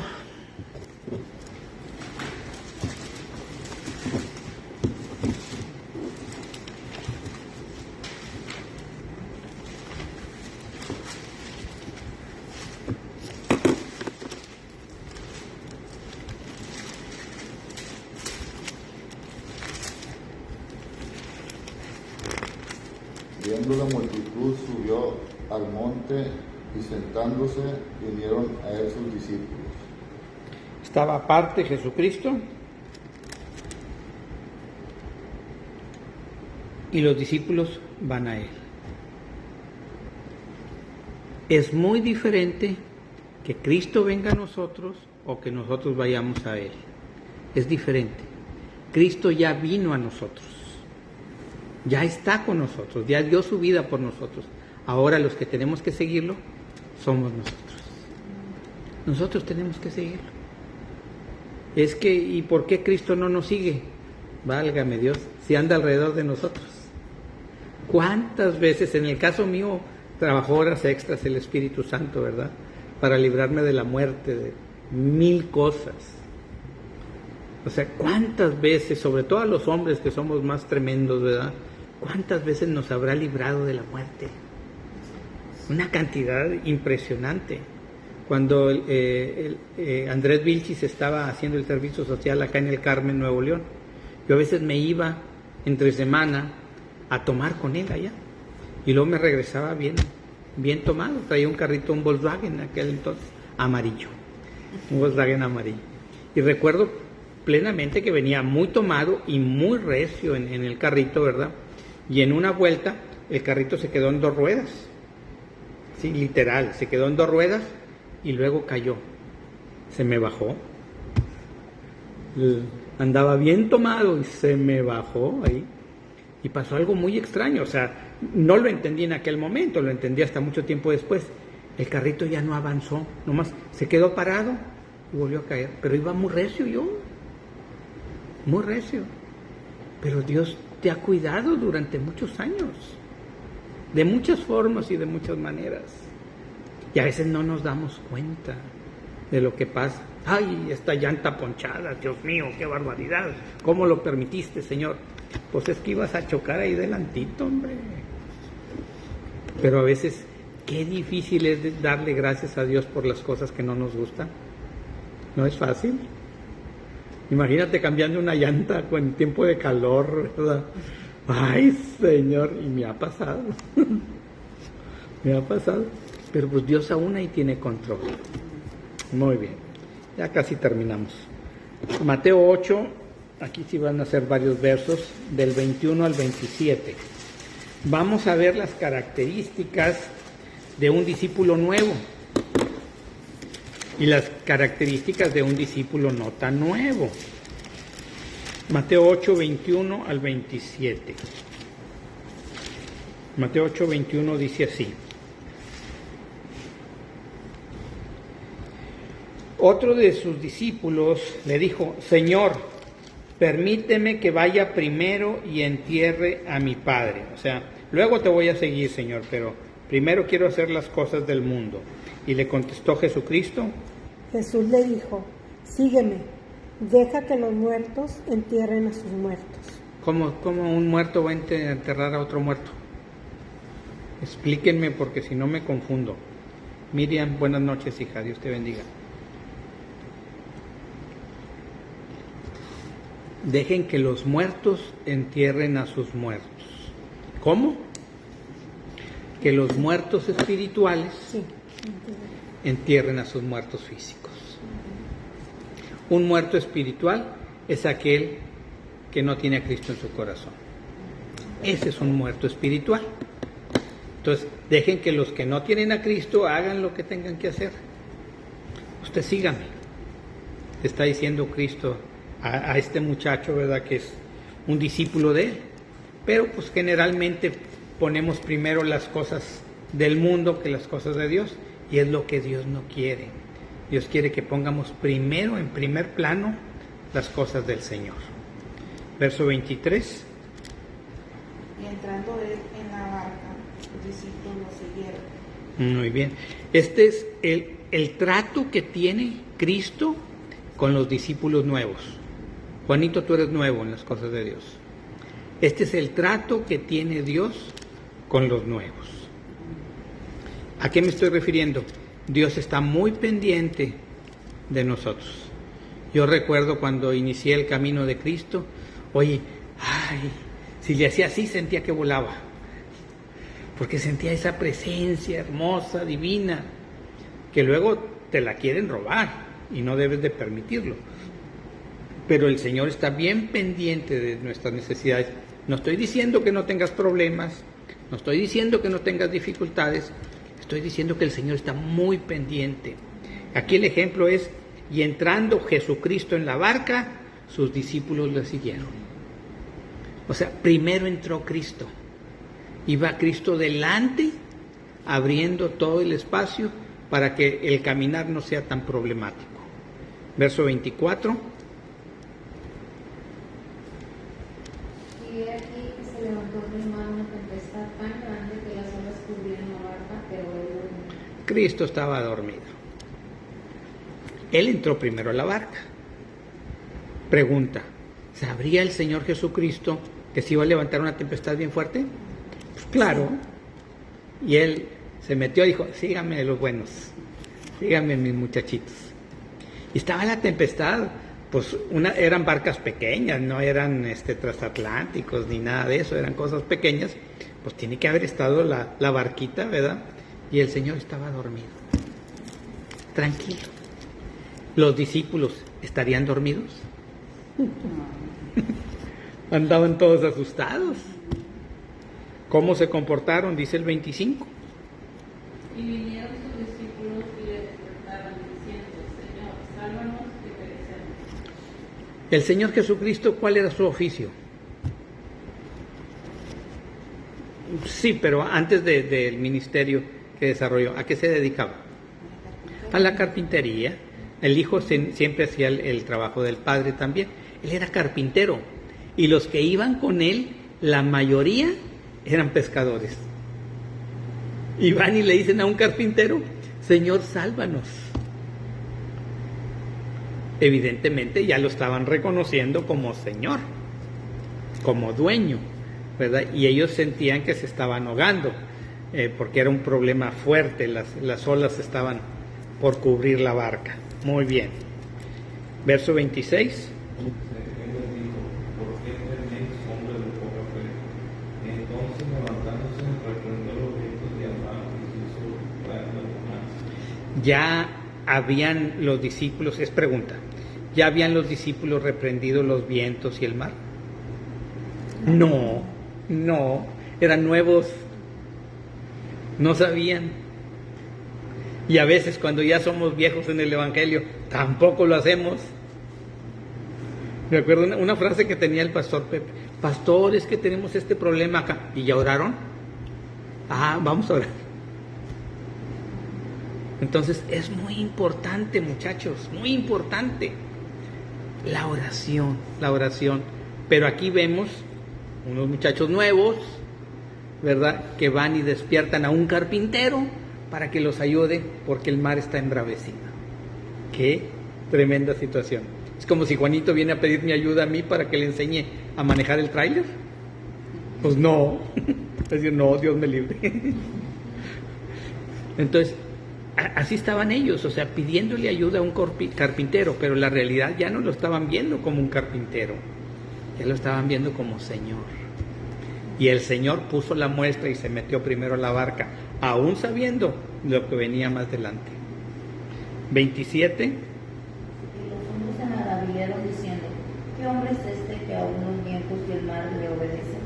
Viendo la multitud, subió al monte y sentándose vinieron a él sus discípulos. Estaba aparte Jesucristo y los discípulos van a él. Es muy diferente que Cristo venga a nosotros o que nosotros vayamos a él. Es diferente. Cristo ya vino a nosotros. Ya está con nosotros, ya dio su vida por nosotros. Ahora los que tenemos que seguirlo somos nosotros. Nosotros tenemos que seguirlo. Es que, ¿y por qué Cristo no nos sigue? Válgame Dios, si anda alrededor de nosotros. ¿Cuántas veces, en el caso mío, trabajó horas extras el Espíritu Santo, ¿verdad? Para librarme de la muerte, de 1000 cosas. O sea, ¿cuántas veces, sobre todo a los hombres que somos más tremendos, ¿verdad? ¿Cuántas veces nos habrá librado de la muerte? Una cantidad impresionante. Cuando Andrés Vilchis estaba haciendo el servicio social acá en el Carmen, Nuevo León, yo a veces me iba entre semana a tomar con él allá. Y luego me regresaba bien tomado. Traía un carrito, un Volkswagen en aquel entonces, amarillo. un Volkswagen amarillo. Y recuerdo plenamente que venía muy tomado y muy recio en el carrito, ¿verdad? Y en una vuelta el carrito se quedó en 2 ruedas. Sí, literal, se quedó en 2 ruedas y luego cayó. Se me bajó. Andaba bien tomado y se me bajó ahí. Y pasó algo muy extraño, o sea, no lo entendí en aquel momento, lo entendí hasta mucho tiempo después. El carrito ya no avanzó, nomás se quedó parado y volvió a caer. Pero iba muy recio yo, muy recio. Pero Dios te ha cuidado durante muchos años, de muchas formas y de muchas maneras. Y a veces no nos damos cuenta de lo que pasa. Ay, esta llanta ponchada, Dios mío, qué barbaridad. ¿Cómo lo permitiste, Señor? Pues es que ibas a chocar ahí delantito, hombre. Pero a veces, qué difícil es darle gracias a Dios por las cosas que no nos gustan. No es fácil. Imagínate cambiando una llanta con tiempo de calor, ¿verdad? Ay, Señor, y me ha pasado. Me ha pasado. Pero pues Dios aún ahí tiene control. Muy bien. Ya casi terminamos. Mateo 8, aquí sí van a ser varios versos, del 21 al 27. Vamos a ver las características de un discípulo nuevo y las características de un discípulo no tan nuevo. Mateo 8, 21 al 27. Mateo 8, 21 dice así. Otro de sus discípulos le dijo: Señor, permíteme que vaya primero y entierre a mi padre. O sea, luego te voy a seguir, Señor, pero primero quiero hacer las cosas del mundo. Y le contestó Jesucristo. Jesús le dijo: sígueme, deja que los muertos entierren a sus muertos. ¿Cómo un muerto va a enterrar a otro muerto? Explíquenme, porque si no me confundo. Miriam, buenas noches, hija, Dios te bendiga. Dejen que los muertos entierren a sus muertos. ¿Cómo? Que los muertos espirituales entierren a sus muertos físicos. Un muerto espiritual es aquel que no tiene a Cristo en su corazón. Ese es un muerto espiritual. Entonces, dejen que los que no tienen a Cristo hagan lo que tengan que hacer. Usted sígame. Está diciendo Cristo a este muchacho, ¿verdad?, que es un discípulo de él. Pero pues generalmente ponemos primero las cosas del mundo que las cosas de Dios, y es lo que Dios no quiere. Dios quiere que pongamos primero, en primer plano, las cosas del Señor. Verso 23. Y entrando él en la barca, los discípulos lo siguieron. Muy bien. Este es el trato que tiene Cristo con los discípulos nuevos. Juanito, tú eres nuevo en las cosas de Dios. Este es el trato que tiene Dios con los nuevos. ¿A qué me estoy refiriendo? Dios está muy pendiente de nosotros. Yo recuerdo cuando inicié el camino de Cristo, oye, si le hacía así sentía que volaba, porque sentía esa presencia hermosa, divina, que luego te la quieren robar y no debes de permitirlo. Pero el Señor está bien pendiente de nuestras necesidades. No estoy diciendo que no tengas problemas, no estoy diciendo que no tengas dificultades, estoy diciendo que el Señor está muy pendiente. Aquí el ejemplo es: y entrando Jesucristo en la barca, sus discípulos le siguieron. O sea, primero entró Cristo. Iba Cristo delante, abriendo todo el espacio para que el caminar no sea tan problemático. Verso 24. Y he aquí que se levantó del mar una tempestad tan grande que las olas cubrieron la barca, pero él dormía. Cristo estaba dormido. Él entró primero a la barca. Pregunta: ¿sabría el Señor Jesucristo que se iba a levantar una tempestad bien fuerte? Pues claro. Y él se metió y dijo: síganme los buenos, síganme mis muchachitos. Y estaba la tempestad, pues eran barcas pequeñas, no eran transatlánticos ni nada de eso, eran cosas pequeñas. Pues tiene que haber estado la barquita, ¿verdad? Y el Señor estaba dormido, tranquilo. ¿Los discípulos estarían dormidos? Andaban todos asustados. ¿Cómo se comportaron? Dice el 25. Y vinieron sus discípulos y le despertaron diciendo: Señor, sálvanos que perecemos. El Señor Jesucristo, ¿cuál era su oficio? Sí, pero antes del ministerio que desarrolló, ¿a qué se dedicaba? A la carpintería. El hijo siempre hacía el trabajo del padre también. Él era carpintero. Y los que iban con él, la mayoría eran pescadores. Y van y le dicen a un carpintero: Señor, sálvanos. Evidentemente ya lo estaban reconociendo como Señor, como dueño, ¿verdad? Y ellos sentían que se estaban ahogando, porque era un problema fuerte, las olas estaban por cubrir la barca. Muy bien. Verso 26. Ya habían los discípulos, es pregunta, ¿ya habían los discípulos reprendido los vientos y el mar? No, eran nuevos, no sabían. Y a veces cuando ya somos viejos en el Evangelio, tampoco lo hacemos. Me acuerdo una frase que tenía el pastor Pepe: pastor, es que tenemos este problema acá. ¿Y ya oraron? Vamos a orar. Entonces es muy importante, muchachos, muy importante la oración. Pero aquí vemos unos muchachos nuevos, ¿verdad?, que van y despiertan a un carpintero para que los ayude porque el mar está embravecido. Qué tremenda situación. Es como si Juanito viene a pedir mi ayuda a mí para que le enseñe a manejar el tráiler. Pues no, es decir, no, Dios me libre. Entonces, así estaban ellos, o sea, pidiéndole ayuda a un carpintero, pero la realidad ya no lo estaban viendo como un carpintero, ya lo estaban viendo como Señor. Y el Señor puso la muestra y se metió primero a la barca, aún sabiendo lo que venía más adelante. 27. Y los hombres se maravillaron diciendo: ¿qué hombre es este que aún los vientos y el mar le obedecen?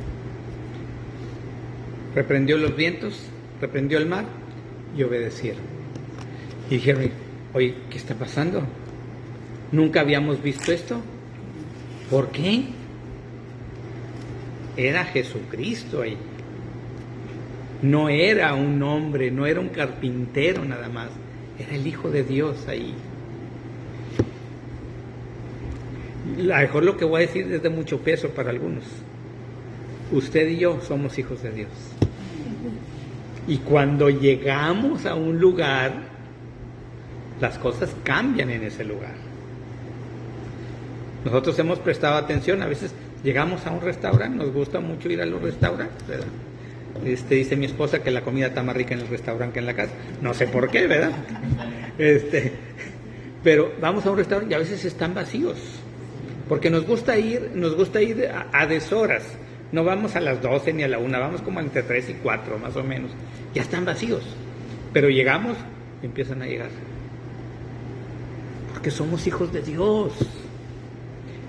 Reprendió los vientos, reprendió el mar y obedecieron. Y dijeron: oye, ¿qué está pasando? Nunca habíamos visto esto. ¿Por qué? Era Jesucristo ahí. No era un hombre, no era un carpintero nada más. Era el Hijo de Dios ahí. A lo mejor lo que voy a decir es de mucho peso para algunos. Usted y yo somos hijos de Dios. Y cuando llegamos a un lugar, las cosas cambian en ese lugar. Nosotros hemos prestado atención, a veces llegamos a un restaurante, nos gusta mucho ir a los restaurantes, ¿verdad? Dice mi esposa que la comida está más rica en el restaurante que en la casa. No sé por qué, ¿verdad? Pero vamos a un restaurante y a veces están vacíos, porque nos gusta ir a deshoras. No vamos a las 12 ni a la 1, vamos como entre 3 y 4 más o menos. Ya están vacíos, pero llegamos y empiezan a llegar. Porque somos hijos de Dios.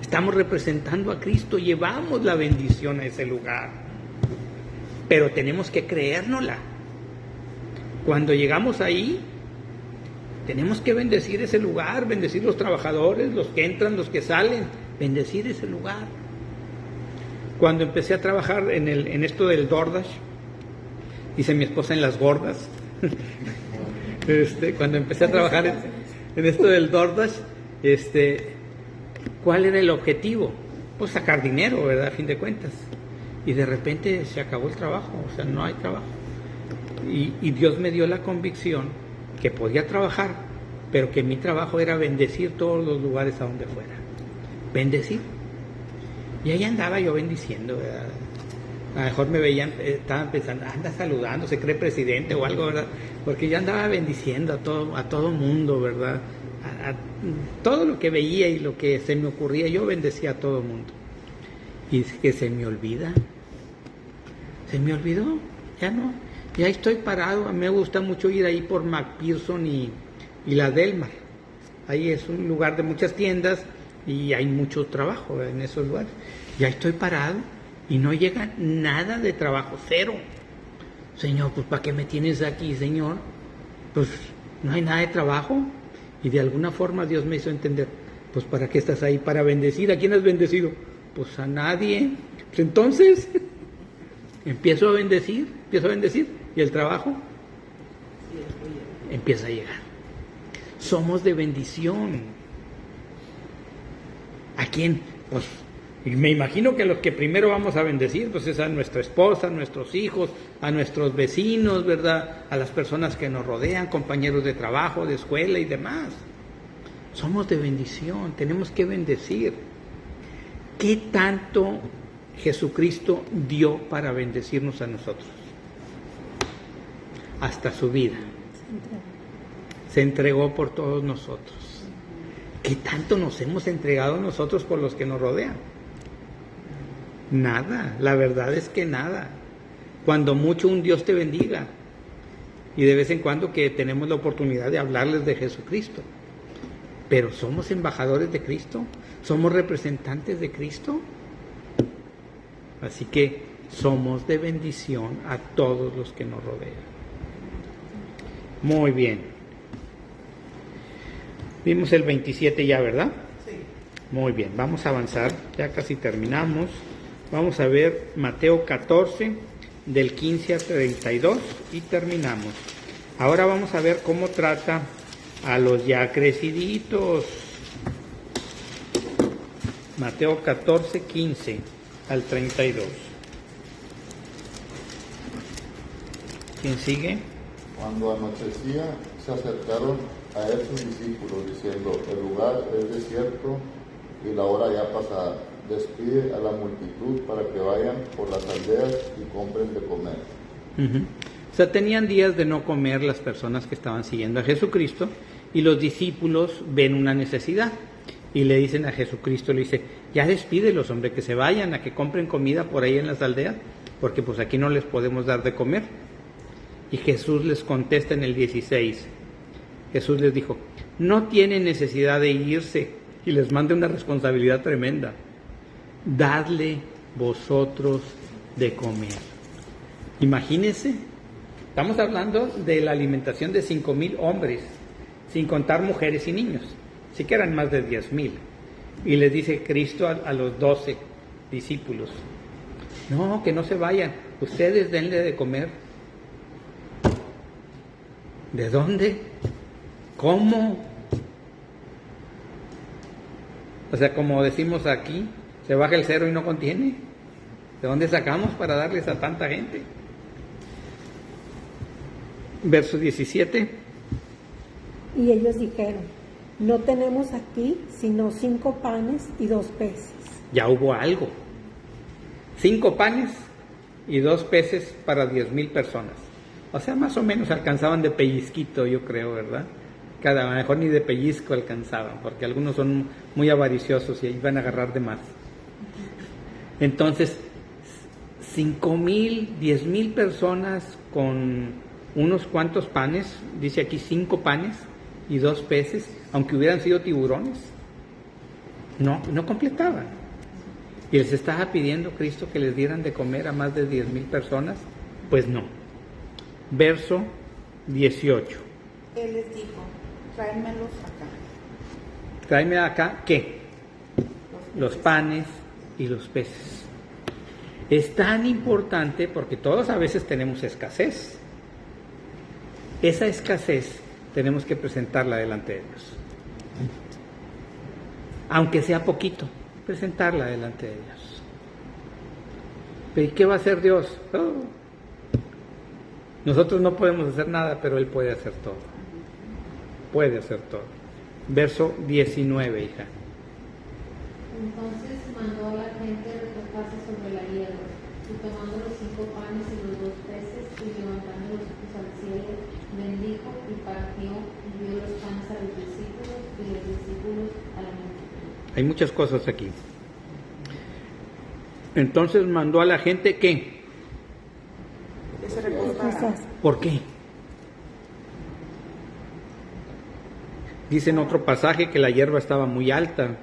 Estamos representando a Cristo, llevamos la bendición a ese lugar. Pero tenemos que creérnosla. Cuando llegamos ahí, tenemos que bendecir ese lugar, bendecir los trabajadores, los que entran, los que salen, bendecir ese lugar. Cuando empecé a trabajar en esto del DoorDash, dice mi esposa, en las gordas, cuando empecé a trabajar en esto del DoorDash, ¿cuál era el objetivo? Pues sacar dinero, ¿verdad? A fin de cuentas. Y de repente se acabó el trabajo, o sea, no hay trabajo. Y Dios me dio la convicción que podía trabajar, pero que mi trabajo era bendecir todos los lugares a donde fuera. Bendecir. Y ahí andaba yo bendiciendo, ¿verdad? A lo mejor me veían, estaban pensando, anda saludando, se cree presidente o algo, ¿verdad? Porque yo andaba bendiciendo a todo mundo, ¿verdad? A todo lo que veía y lo que se me ocurría, yo bendecía a todo mundo. Y es que se me olvida. Se me olvidó, ya no. Ya estoy parado, a mí me gusta mucho ir ahí por McPherson y la Delmar. ahí es un lugar de muchas tiendas y hay mucho trabajo en esos lugares. Y ahí estoy parado y no llega nada de trabajo, cero. Señor, pues ¿para qué me tienes aquí, Señor? Pues no hay nada de trabajo. Y de alguna forma Dios me hizo entender, pues ¿para qué estás ahí? Para bendecir. ¿A quién has bendecido? Pues a nadie. Pues entonces empiezo a bendecir y el trabajo empieza a llegar. Somos de bendición. ¿A quién? Pues me imagino que los que primero vamos a bendecir pues es a nuestra esposa, a nuestros hijos, a nuestros vecinos, ¿verdad? A las personas que nos rodean, compañeros de trabajo, de escuela y demás. Somos de bendición, tenemos que bendecir. ¿Qué tanto Jesucristo dio para bendecirnos a nosotros? Hasta su vida. Se entregó por todos nosotros. ¿Qué tanto nos hemos entregado nosotros por los que nos rodean? Nada, la verdad es que nada. Cuando mucho un Dios te bendiga. Y de vez en cuando que tenemos la oportunidad de hablarles de Jesucristo. Pero ¿somos embajadores de Cristo? ¿Somos representantes de Cristo? Así que somos de bendición a todos los que nos rodean. Muy bien. Vimos el 27 ya, ¿verdad? Sí. Muy bien, vamos a avanzar, ya casi terminamos. Vamos a ver Mateo 14, del 15 a 32 y terminamos. Ahora vamos a ver cómo trata a los ya creciditos. Mateo 14, 15 al 32. ¿Quién sigue? Cuando anochecía, se acercaron a él sus discípulos, diciendo, el lugar es desierto y la hora ya pasada. Despide a la multitud para que vayan por las aldeas y compren de comer. O sea, tenían días de no comer las personas que estaban siguiendo a Jesucristo y los discípulos ven una necesidad y le dicen a Jesucristo, le dice, ya despídelos, hombre, que se vayan a que compren comida por ahí en las aldeas, porque pues aquí no les podemos dar de comer. Y Jesús les contesta en el 16. Jesús les dijo, no tienen necesidad de irse, y les manda una responsabilidad tremenda. Dadle vosotros de comer. Imagínense, estamos hablando de la alimentación de 5,000 hombres, sin contar mujeres y niños, sí que eran más de 10,000. Y les dice Cristo a los 12 discípulos, no, que no se vayan, ustedes denle de comer. ¿De dónde? ¿Cómo? O sea, como decimos aquí, se baja el cero y no contiene. ¿De dónde sacamos para darles a tanta gente? Verso 17. Y ellos dijeron, no tenemos aquí sino 5 panes y 2 peces. Ya hubo algo. 5 panes y 2 peces para 10,000 personas. O sea, más o menos alcanzaban de pellizquito, yo creo, ¿verdad? A lo mejor ni de pellizco alcanzaban, porque algunos son muy avariciosos y ahí van a agarrar de más. Entonces, 5,000, 10,000 personas con unos cuantos panes, dice aquí 5 panes y 2 peces, aunque hubieran sido tiburones, no completaban. Y les estaba pidiendo Cristo que les dieran de comer a más de 10,000 personas, pues no. Verso 18. Él les dijo, tráemelos acá. Tráeme acá, ¿qué? Los panes y los peces. Es tan importante porque todos a veces tenemos escasez. Esa escasez tenemos que presentarla delante de Dios. Aunque sea poquito, presentarla delante de Dios. ¿Pero y qué va a hacer Dios? Oh. Nosotros no podemos hacer nada, pero Él puede hacer todo. Puede hacer todo. Verso 19, hija. Entonces mandó a la gente recostarse sobre la hierba, y tomando los 5 panes y los 2 peces, y levantando los ojos al cielo, bendijo y partió, y dio los panes a los discípulos, y los discípulos a la multitud. Hay muchas cosas aquí. Entonces mandó a la gente, ¿qué? Que se recostara. ¿Por qué? Dice en otro pasaje que la hierba estaba muy alta.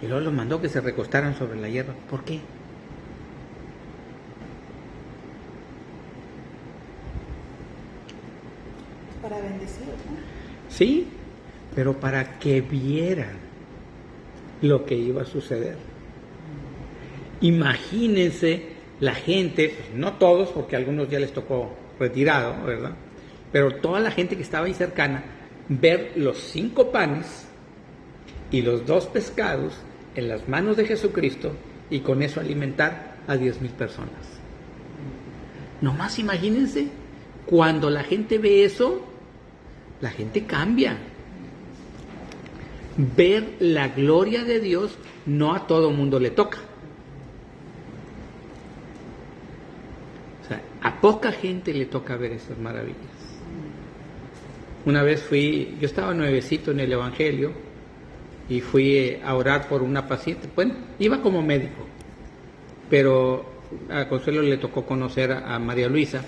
Y luego los mandó que se recostaran sobre la hierba. ¿Por qué? Para bendecir, ¿no? Sí, pero para que vieran lo que iba a suceder. Imagínense la gente, pues no todos, porque a algunos ya les tocó retirado, ¿verdad? Pero toda la gente que estaba ahí cercana, ver los 5 panes y los 2 pescados en las manos de Jesucristo y con eso alimentar a 10,000 personas. Nomás imagínense, cuando la gente ve eso, la gente cambia. Ver la gloria de Dios no a todo mundo le toca. O sea, a poca gente le toca ver esas maravillas. Una vez yo estaba nuevecito en el Evangelio y fui a orar por una paciente. Bueno, iba como médico, pero a Consuelo le tocó conocer a María Luisa,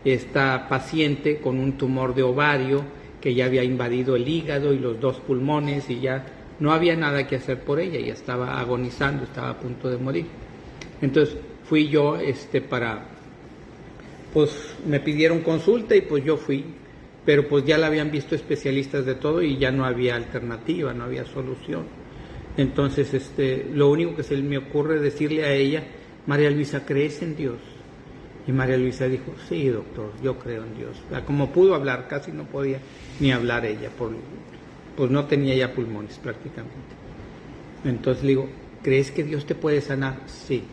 esta paciente con un tumor de ovario que ya había invadido el hígado y los 2 pulmones y ya no había nada que hacer por ella, ya estaba agonizando, estaba a punto de morir. Entonces fui yo pues me pidieron consulta y pues yo fui, pero pues ya la habían visto especialistas de todo y ya no había alternativa, no había solución. Entonces lo único que se me ocurre decirle a ella: María Luisa, ¿crees en Dios? Y María Luisa dijo: sí, doctor, yo creo en Dios. Como pudo hablar, casi no podía ni hablar ella, pues no tenía ya pulmones prácticamente. Entonces le digo: ¿crees que Dios te puede sanar? Sí.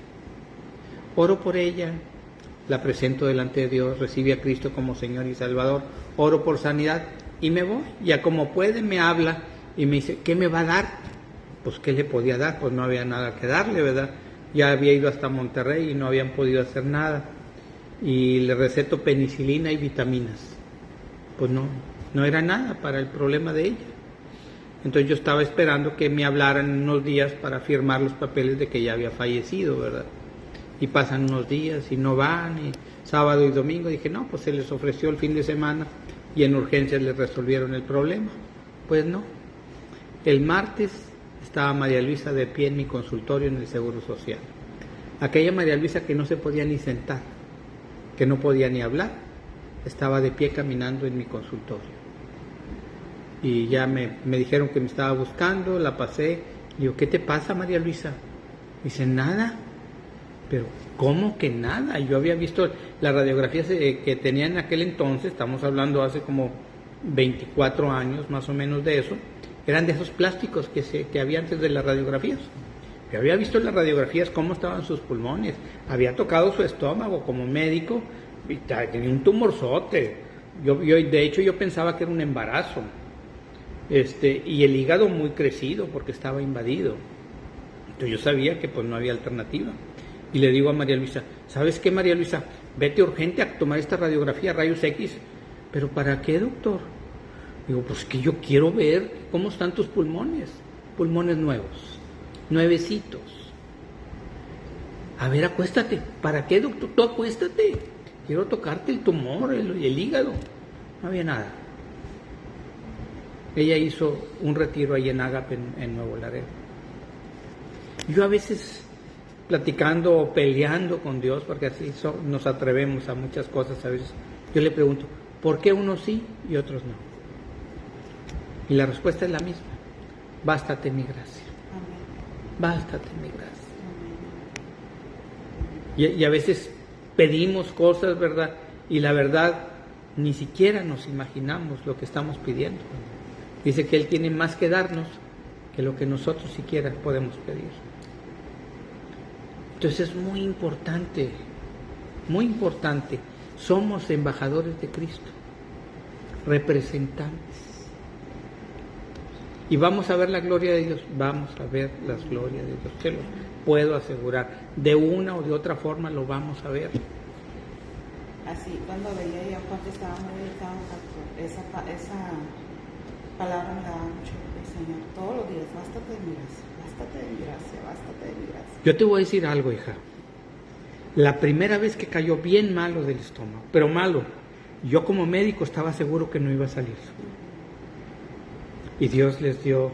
Oro por ella, la presento delante de Dios, recibe a Cristo como Señor y Salvador, oro por sanidad y me voy. Ya como puede me habla y me dice: ¿qué me va a dar? Pues ¿qué le podía dar? Pues no había nada que darle, ¿verdad? Ya había ido hasta Monterrey y no habían podido hacer nada. Y le receto penicilina y vitaminas. Pues no era nada para el problema de ella. Entonces yo estaba esperando que me hablaran en unos días para firmar los papeles de que ya había fallecido, ¿verdad? Y pasan unos días y no van, y sábado y domingo dije: no, pues se les ofreció el fin de semana y en urgencias les resolvieron el problema. Pues no. El martes estaba María Luisa de pie en mi consultorio en el Seguro Social. Aquella María Luisa que no se podía ni sentar, que no podía ni hablar, estaba de pie caminando en mi consultorio. Y ya me dijeron que me estaba buscando, la pasé. Digo: ¿qué te pasa, María Luisa? Dice: nada. Pero ¿cómo que nada? Yo había visto las radiografías que tenía en aquel entonces, estamos hablando hace como 24 años más o menos de eso, eran de esos plásticos que había antes de las radiografías. Yo había visto en las radiografías cómo estaban sus pulmones, había tocado su estómago como médico y tenía un tumorzote. De hecho yo pensaba que era un embarazo, y el hígado muy crecido porque estaba invadido. Entonces yo sabía que pues no había alternativa. Y le digo a María Luisa: ¿sabes qué, María Luisa? Vete urgente a tomar esta radiografía, rayos X. ¿Pero para qué, doctor? Digo: pues que yo quiero ver cómo están tus pulmones. Pulmones nuevos, nuevecitos. A ver, acuéstate. ¿Para qué, doctor? Tú acuéstate. Quiero tocarte el tumor, el hígado. No había nada. Ella hizo un retiro ahí en Ágape, en Nuevo Laredo. Yo a veces, platicando o peleando con Dios, porque así nos atrevemos a muchas cosas a veces, yo le pregunto: ¿por qué unos sí y otros no? Y la respuesta es la misma: bástate mi gracia. Bástate mi gracia. Y a veces pedimos cosas, ¿verdad? Y la verdad, ni siquiera nos imaginamos lo que estamos pidiendo. Dice que Él tiene más que darnos que lo que nosotros siquiera podemos pedir. Entonces es muy importante, muy importante. Somos embajadores de Cristo, representantes. Y vamos a ver la gloria de Dios, vamos a ver las glorias de Dios, se los puedo asegurar. De una o de otra forma lo vamos a ver. Así, cuando veía yo cuando estaba meditando, esa palabra me daba mucho el Señor todos los días: bástate de mi gracia, bástate de mi gracia, bástate de mi gracia. Yo te voy a decir algo, hija. La primera vez que cayó bien malo del estómago, pero malo, Yo como médico estaba seguro que no iba a salir. Y Dios les dio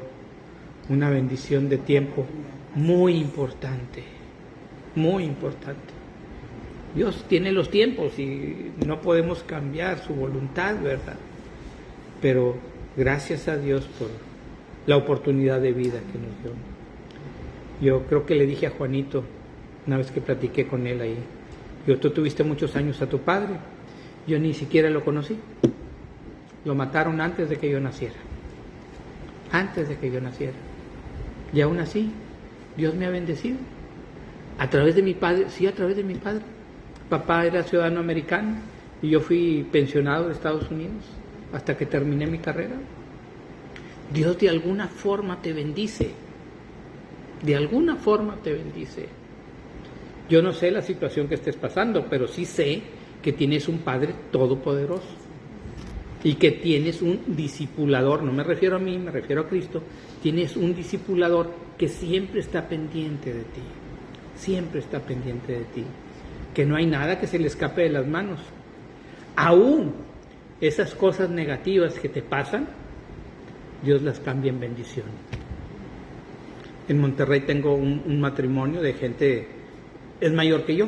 una bendición de tiempo muy importante, muy importante. Dios tiene los tiempos y no podemos cambiar su voluntad, ¿verdad? Pero gracias a Dios por la oportunidad de vida que nos dio. Yo creo que le dije a Juanito, una vez que platiqué con él ahí, tú tuviste muchos años a tu padre, yo ni siquiera lo conocí. Lo mataron antes de que yo naciera. Antes de que yo naciera. Y aún así, Dios me ha bendecido. A través de mi padre, sí, a través de mi padre. Papá era ciudadano americano y yo fui pensionado de Estados Unidos hasta que terminé mi carrera. Dios de alguna forma te bendice. De alguna forma te bendice. Yo no sé la situación que estés pasando, pero sí sé que tienes un Padre todopoderoso y que tienes un discipulador, no me refiero a mí, me refiero a Cristo. Tienes un discipulador que siempre está pendiente de ti, siempre está pendiente de ti, que no hay nada que se le escape de las manos. Aún esas cosas negativas que te pasan, Dios las cambia en bendición. En Monterrey tengo un matrimonio de gente, es mayor que yo,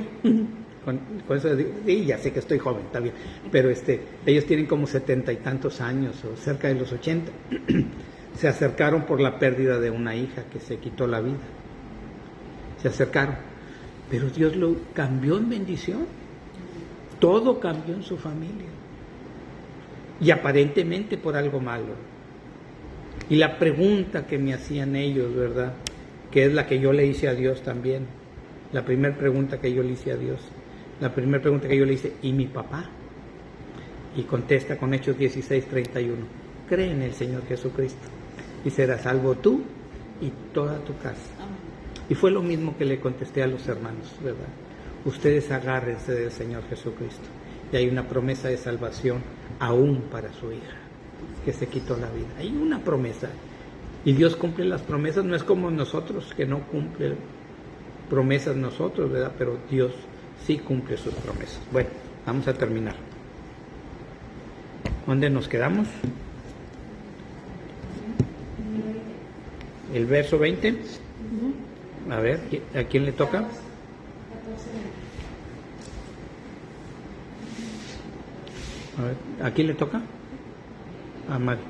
con eso digo, sí, ya sé que estoy joven, está bien, pero ellos tienen como 70 y tantos años, o cerca de los 80, se acercaron por la pérdida de una hija que se quitó la vida, se acercaron, pero Dios lo cambió en bendición, todo cambió en su familia, y aparentemente por algo malo. Y la pregunta que me hacían ellos, ¿verdad?, que es la que yo le hice a Dios también, la primera pregunta que yo le hice a Dios, la primera pregunta que yo le hice, ¿y mi papá? Y contesta con Hechos 16:31, cree en el Señor Jesucristo y serás salvo tú y toda tu casa. Y fue lo mismo que le contesté a los hermanos, ¿verdad? Ustedes agárrense del Señor Jesucristo y hay una promesa de salvación aún para su hija que se quitó la vida. Hay una promesa y Dios cumple las promesas, no es como nosotros que no cumple promesas nosotros, ¿verdad? Pero Dios sí cumple sus promesas. Bueno, vamos a terminar. ¿Dónde nos quedamos? El verso 20. A ver, ¿a quién le toca? A ver, ¿a quién le toca? A Mari.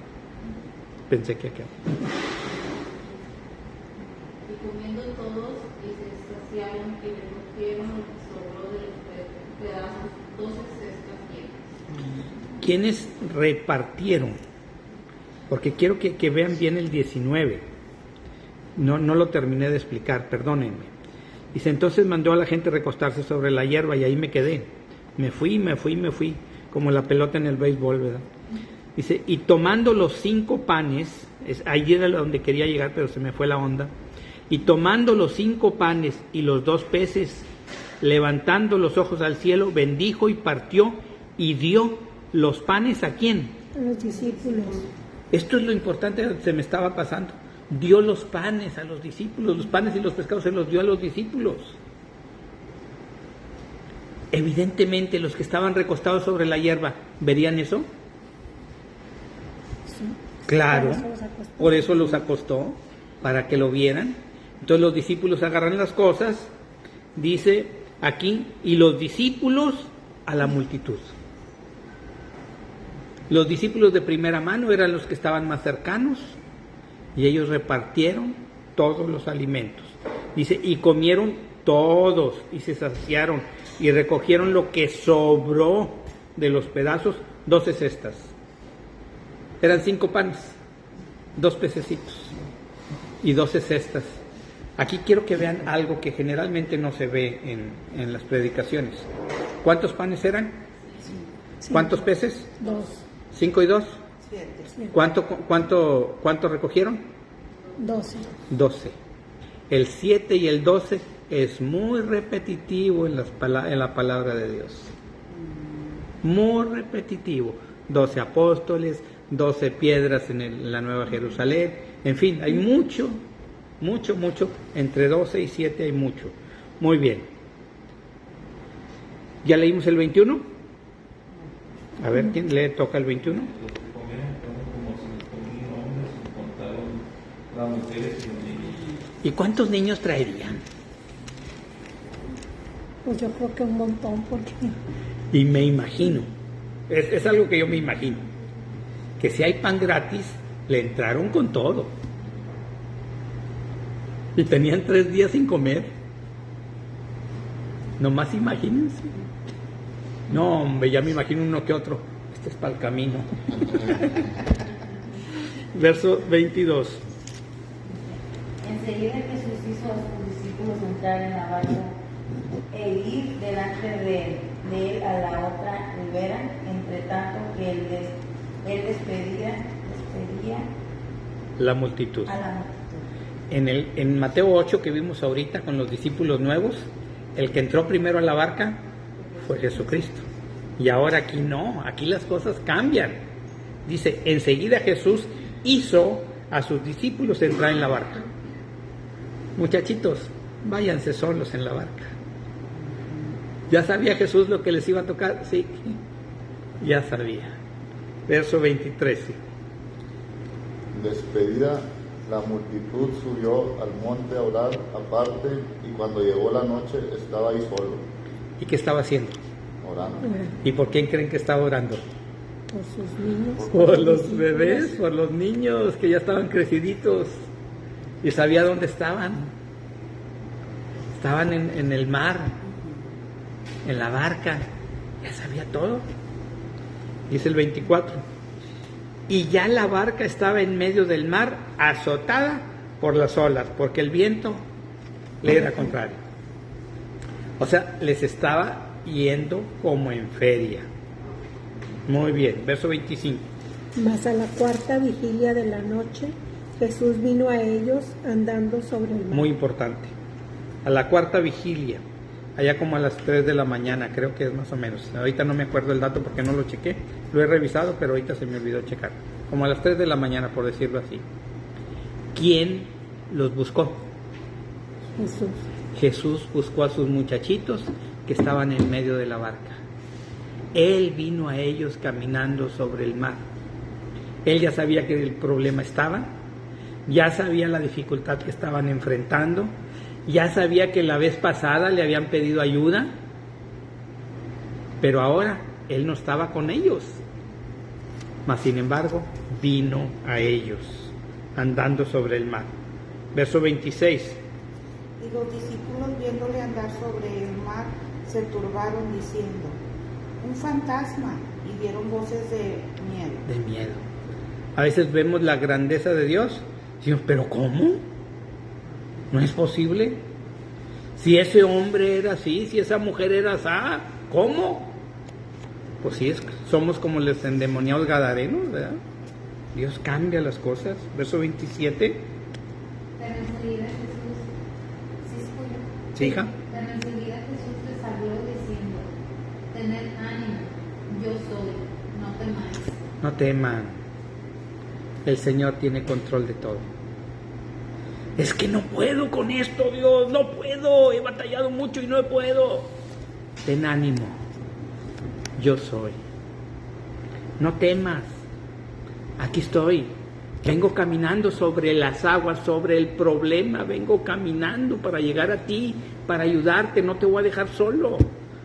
Pensé que acá. Y comiendo todos y se saciaron y recogieron lo que sobró de los pedazos, 12 cestas llenas. ¿Quiénes repartieron? Porque quiero que vean bien el 19. No lo terminé de explicar, perdónenme. Dice, entonces mandó a la gente recostarse sobre la hierba y ahí me quedé. Me fui, como la pelota en el béisbol, ¿verdad? Dice, y tomando los 5 panes, ahí era donde quería llegar, pero se me fue la onda. Y tomando los 5 panes y los 2 peces, levantando los ojos al cielo, bendijo y partió y dio los panes ¿a quién? A los discípulos. Esto es lo importante, se me estaba pasando. Dio los panes a los discípulos, los panes y los pescados se los dio a los discípulos. Evidentemente los que estaban recostados sobre la hierba, ¿verían eso? Sí. Claro, por eso los acostó, para que lo vieran. Entonces los discípulos agarran las cosas, dice aquí, y los discípulos a la multitud. Los discípulos de primera mano eran los que estaban más cercanos, y ellos repartieron todos los alimentos. Dice, y comieron todos, y se saciaron, y recogieron lo que sobró de los pedazos, 12 cestas. Eran 5 panes, 2 pececitos y 12 cestas. Aquí quiero que vean algo que generalmente no se ve en las predicaciones. ¿Cuántos panes eran? Sí. ¿Cuántos peces? 2. 5 y 2. 7. ¿Cuánto recogieron? 12. 12. El 7 y el 12 es muy repetitivo en la palabra de Dios. Muy repetitivo. 12 apóstoles, 12 piedras en la Nueva Jerusalén. En fin, hay mucho. Entre 12 y 7 hay mucho. Muy bien. ¿Ya leímos el 21? A ver, ¿quién le toca el 21? Los que comieron fueron como 5,000 hombres, y contaron las mujeres y los niños. ¿Y cuántos niños traerían? Pues yo creo que un montón, porque Y me imagino, es algo que yo me imagino, que si hay pan gratis, le entraron con todo. Y tenían 3 días sin comer. Nomás imagínense. No, hombre, ya me imagino uno que otro. Este es para el camino. Verso 22. Enseguida Jesús hizo a sus discípulos entrar en la barca e ir delante de él a la otra ribera, entre tanto que él despedía La multitud. a la multitud. En Mateo 8 que vimos ahorita con los discípulos nuevos, el que entró primero a la barca fue Jesucristo. Y ahora aquí no, aquí las cosas cambian. Dice, enseguida Jesús hizo a sus discípulos entrar en la barca. Muchachitos, váyanse solos en la barca. ¿Ya sabía Jesús lo que les iba a tocar? Sí, ya sabía. Verso 23. Despedida, la multitud subió al monte a orar aparte, y cuando llegó la noche estaba ahí solo, ¿Y qué estaba haciendo? orando. ¿Y por quién creen que estaba orando? por sus niños. Por los bebés, por los niños que ya estaban creciditos y sabía dónde estaban. Estaban en el mar, en la barca, ya sabía todo. Dice el 24. Y ya la barca estaba en medio del mar, azotada por las olas, porque el viento le era contrario. O sea, les estaba yendo como en feria. Muy bien, verso 25. Mas a la cuarta vigilia de la noche, Jesús vino a ellos andando sobre el mar. Muy importante. A la cuarta vigilia, allá como a las 3 de la mañana, creo que es más o menos. Ahorita no me acuerdo el dato porque no lo chequé. Lo he revisado, pero ahorita se me olvidó checar. Como a las 3 de la mañana, por decirlo así. ¿Quién los buscó? Jesús. Jesús buscó a sus muchachitos que estaban en medio de la barca. Él vino a ellos caminando sobre el mar. Él ya sabía que el problema estaba, ya sabía la dificultad que estaban enfrentando, ya sabía que la vez pasada le habían pedido ayuda, pero ahora Él no estaba con ellos. Mas sin embargo, vino a ellos, andando sobre el mar. Verso 26. Y los discípulos, viéndole andar sobre el mar, se turbaron diciendo: un fantasma, y dieron voces de miedo. De miedo. A veces vemos la grandeza de Dios y decimos, ¿pero cómo? ¿No es posible? Si ese hombre era así, si esa mujer era así, ¿cómo? Pues sí, somos como los endemoniados gadarenos, ¿verdad? Dios cambia las cosas. Verso 27. Pero enseguida Jesús, ¿sí escucha? ¿Sí, hija? Pero enseguida Jesús les habló diciendo: tened ánimo, yo soy, no temáis. No teman. El Señor tiene control de todo. Es que no puedo con esto, Dios, no puedo. He batallado mucho y no puedo. Ten ánimo. Yo soy. No temas. Aquí estoy. Vengo caminando sobre las aguas, sobre el problema. Vengo caminando para llegar a ti, para ayudarte. No te voy a dejar solo.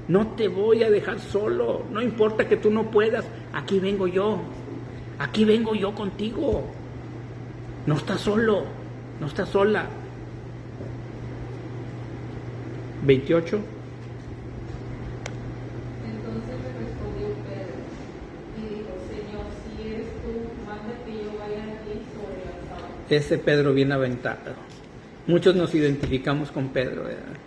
No te voy a dejar solo. No importa que tú no puedas. Aquí vengo yo. Aquí vengo yo contigo. No estás solo. No estás sola. 28. Entonces le respondió Pedro y dijo: Señor, si eres tú, manda que yo vaya a ti sobre las aguas. Ese Pedro bien aventado. Muchos nos identificamos con Pedro, ¿verdad?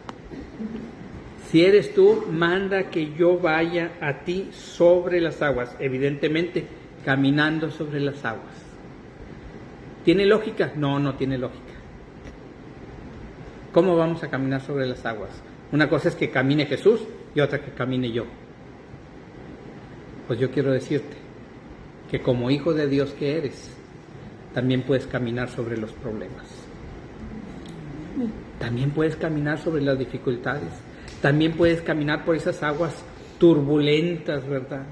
Si eres tú, manda que yo vaya a ti sobre las aguas. Evidentemente, caminando sobre las aguas. ¿Tiene lógica? No, no tiene lógica. ¿Cómo vamos a caminar sobre las aguas? Una cosa es que camine Jesús y otra que camine yo. Pues yo quiero decirte que como hijo de Dios que eres, también puedes caminar sobre los problemas. También puedes caminar sobre las dificultades. También puedes caminar por esas aguas turbulentas, ¿verdad?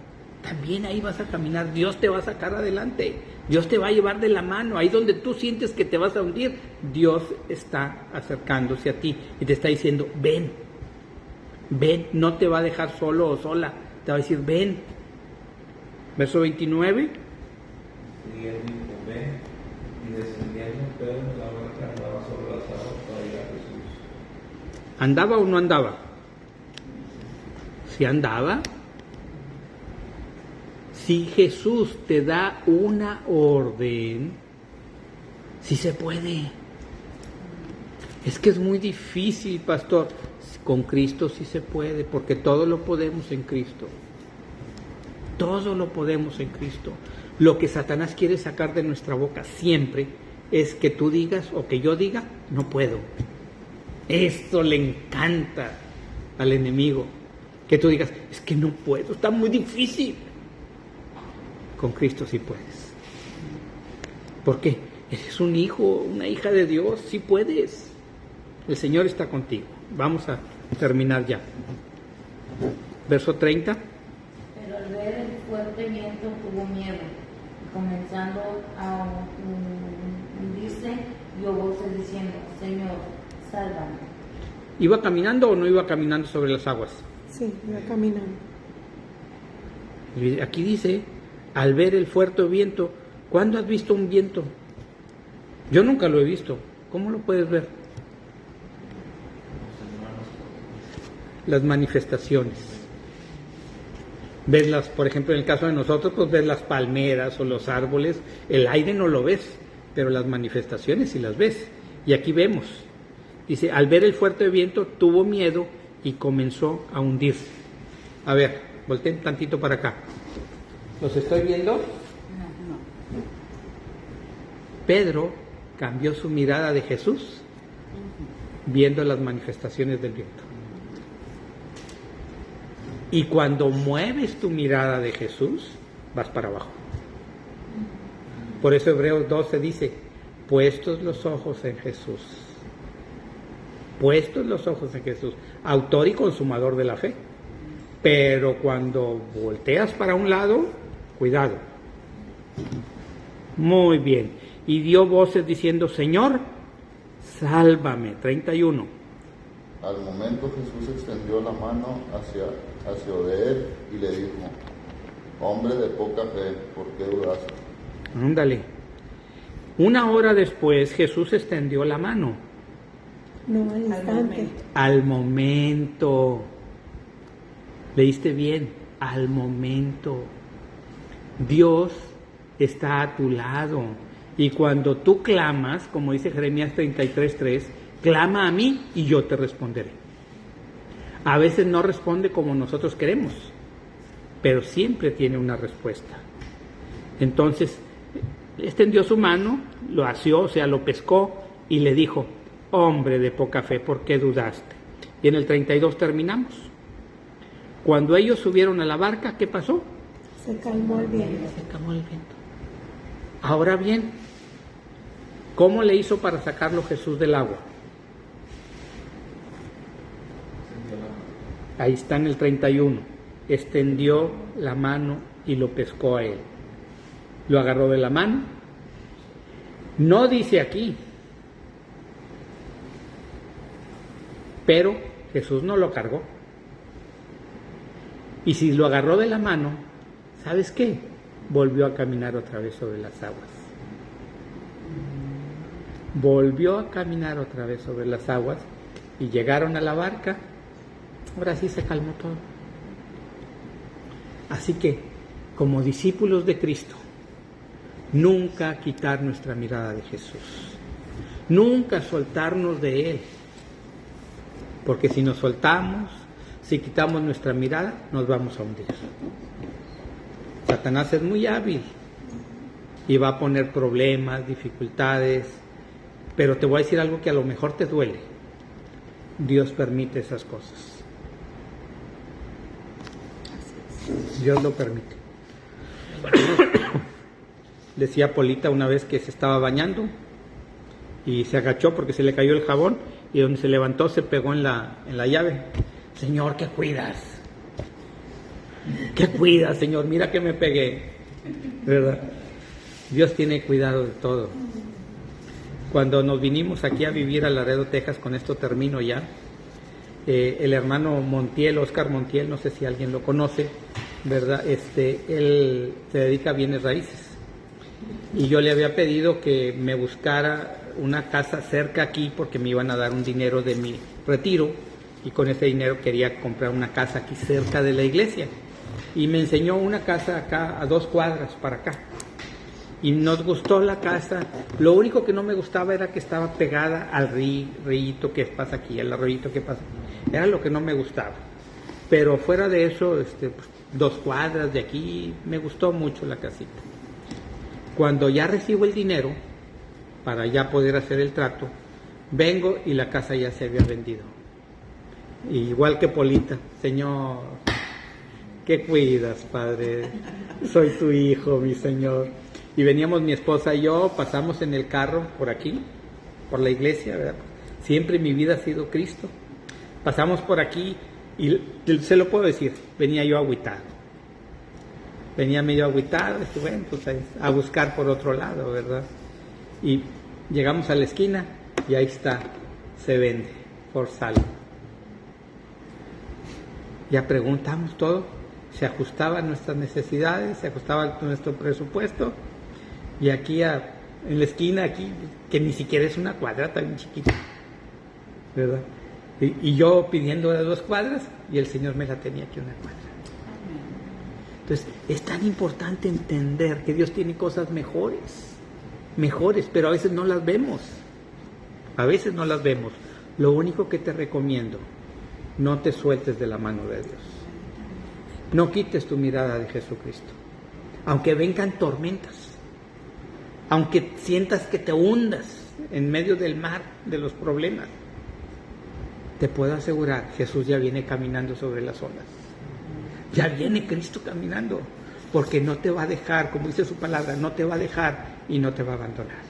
también ahí vas a caminar. Dios te va a sacar adelante. Dios te va a llevar de la mano. Ahí donde tú sientes que te vas a hundir, Dios está acercándose a ti y te está diciendo, ven, ven, no te va a dejar solo o sola. Te va a decir, ven. Verso 29. Y él dijo, ven, y descendiendo Pedro en la barca andaba sobre las aguas para ir a Jesús. ¿Andaba o no andaba? ¿Sí andaba? Si Jesús te da una orden, sí se puede. Es que es muy difícil, pastor. Con Cristo sí se puede, porque todo lo podemos en Cristo. Todo lo podemos en Cristo. Lo que Satanás quiere sacar de nuestra boca siempre es que tú digas o que yo diga, no puedo. Esto le encanta al enemigo. Que tú digas, es que no puedo, está muy difícil. Con Cristo sí puedes. ¿Por qué? Eres un hijo, una hija de Dios, sí puedes. El Señor está contigo. Vamos a terminar ya. Verso 30. Pero al ver el fuerte viento tuvo miedo, y comenzando a hundirse, dio voces diciendo, Señor, sálvame. ¿Iba caminando o no iba caminando sobre las aguas? Sí, iba caminando. Y aquí dice, al ver el fuerte viento. ¿Cuándo has visto un viento? Yo nunca lo he visto. ¿Cómo lo puedes ver? Las manifestaciones. Verlas, por ejemplo, en el caso de nosotros, pues ver las palmeras o los árboles. El aire no lo ves, pero las manifestaciones sí las ves. Y aquí vemos. Dice, al ver el fuerte viento tuvo miedo y comenzó a hundirse. A ver, volteen tantito para acá. ¿Los estoy viendo? Pedro cambió su mirada de Jesús viendo las manifestaciones del viento. Y cuando mueves tu mirada de Jesús, vas para abajo. Por eso Hebreos 12 dice, puestos los ojos en Jesús. Puestos los ojos en Jesús, autor y consumador de la fe. Pero cuando volteas para un lado, cuidado. Muy bien. Y dio voces diciendo, Señor, sálvame. 31. Al momento Jesús extendió la mano hacia de él y le dijo, hombre de poca fe, ¿por qué dudaste? Ándale. Una hora después Jesús extendió la mano. No al instante. Al momento. Leíste bien, al momento. Dios está a tu lado. Y cuando tú clamas, como dice Jeremías 33:3, clama a mí y yo te responderé. A veces no responde como nosotros queremos, pero siempre tiene una respuesta. Entonces, extendió su mano, lo asió, o sea, lo pescó y le dijo, hombre de poca fe, ¿por qué dudaste? Y en el 32 terminamos. Cuando ellos subieron a la barca, ¿qué pasó? Se calmó el viento. Se calmó el viento. Ahora bien, ¿cómo le hizo para sacarlo Jesús del agua? Ahí está en el 31. Extendió la mano y lo pescó a él. Lo agarró de la mano. No dice aquí, pero Jesús no lo cargó. Y si lo agarró de la mano, ¿sabes qué? Volvió a caminar otra vez sobre las aguas. Volvió a caminar otra vez sobre las aguas y llegaron a la barca. Ahora sí se calmó todo. Así que, como discípulos de Cristo, nunca quitar nuestra mirada de Jesús. Nunca soltarnos de Él. Porque si nos soltamos, si quitamos nuestra mirada, nos vamos a hundir. Satanás es muy hábil y va a poner problemas, dificultades, pero te voy a decir algo que a lo mejor te duele. Dios permite esas cosas. Dios lo permite. Decía Polita una vez que se estaba bañando y se agachó porque se le cayó el jabón y donde se levantó se pegó en la llave. Señor, ¿qué cuidas? ¿Qué cuida, Señor? Mira que me pegué, ¿verdad? Dios tiene cuidado de todo. Cuando nos vinimos aquí a vivir a Laredo, Texas, con esto termino ya, el hermano Montiel, Oscar Montiel, no sé si alguien lo conoce, ¿verdad? Él se dedica a bienes raíces. Y yo le había pedido que me buscara una casa cerca aquí porque me iban a dar un dinero de mi retiro y con ese dinero quería comprar una casa aquí cerca de la iglesia. Y me enseñó una casa acá a 2 cuadras para acá. Y nos gustó la casa. Lo único que no me gustaba era que estaba pegada al río que pasa aquí, al arroyito que pasa aquí. Era lo que no me gustaba. Pero fuera de eso, 2 cuadras de aquí, me gustó mucho la casita. Cuando ya recibo el dinero, para ya poder hacer el trato, vengo y la casa ya se había vendido. Igual que Polita, Señor, ¿qué cuidas, Padre? Soy tu hijo, mi Señor. Y veníamos mi esposa y yo, pasamos en el carro por aquí, por la iglesia, ¿verdad? Siempre mi vida ha sido Cristo. Pasamos por aquí y se lo puedo decir, venía yo agüitado. Venía medio agüitado, bueno, pues a buscar por otro lado, ¿verdad? Y llegamos a la esquina y ahí está, se vende, for sale. Ya preguntamos todo, se ajustaba a nuestras necesidades, se ajustaba a nuestro presupuesto. Y aquí en la esquina, aquí, que ni siquiera es una cuadra, está bien chiquita, ¿verdad? Y yo pidiendo las 2 cuadras y el Señor me la tenía aquí una cuadra. Entonces, es tan importante entender que Dios tiene cosas mejores, pero a veces no las vemos. Lo único que te recomiendo, no te sueltes de la mano de Dios. No quites tu mirada de Jesucristo. Aunque vengan tormentas, aunque sientas que te hundas en medio del mar de los problemas, te puedo asegurar, Jesús ya viene caminando sobre las olas. Ya viene Cristo caminando, porque no te va a dejar, como dice su palabra, no te va a dejar y no te va a abandonar.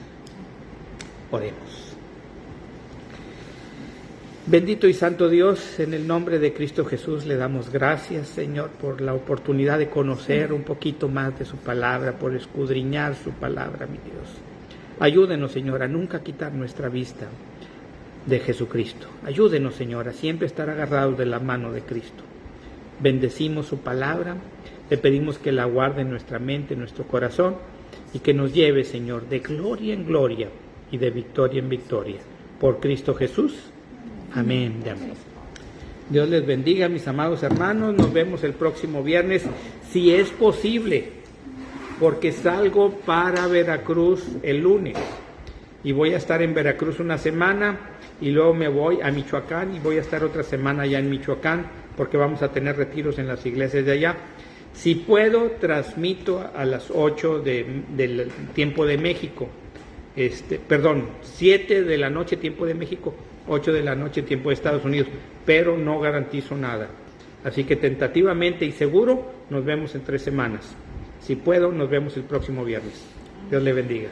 Oremos. Bendito y santo Dios, en el nombre de Cristo Jesús le damos gracias, Señor, por la oportunidad de conocer un poquito más de su palabra, por escudriñar su palabra, mi Dios. Ayúdenos, Señor, a nunca quitar nuestra vista de Jesucristo. Ayúdenos, Señor, a siempre estar agarrados de la mano de Cristo. Bendecimos su palabra, le pedimos que la guarde en nuestra mente, en nuestro corazón, y que nos lleve, Señor, de gloria en gloria y de victoria en victoria. Por Cristo Jesús. Amén de amén. Dios les bendiga, mis amados hermanos. Nos vemos el próximo viernes, si es posible, porque salgo para Veracruz el lunes. Y voy a estar en Veracruz una semana, y luego me voy a Michoacán, y voy a estar otra semana allá en Michoacán, porque vamos a tener retiros en las iglesias de allá. Si puedo, transmito a las 8 del tiempo de México. 7 de la noche tiempo de México, 8 de la noche tiempo de Estados Unidos, pero no garantizo nada. Así que tentativamente y seguro nos vemos en 3 semanas. Si puedo, nos vemos el próximo viernes. Dios le bendiga.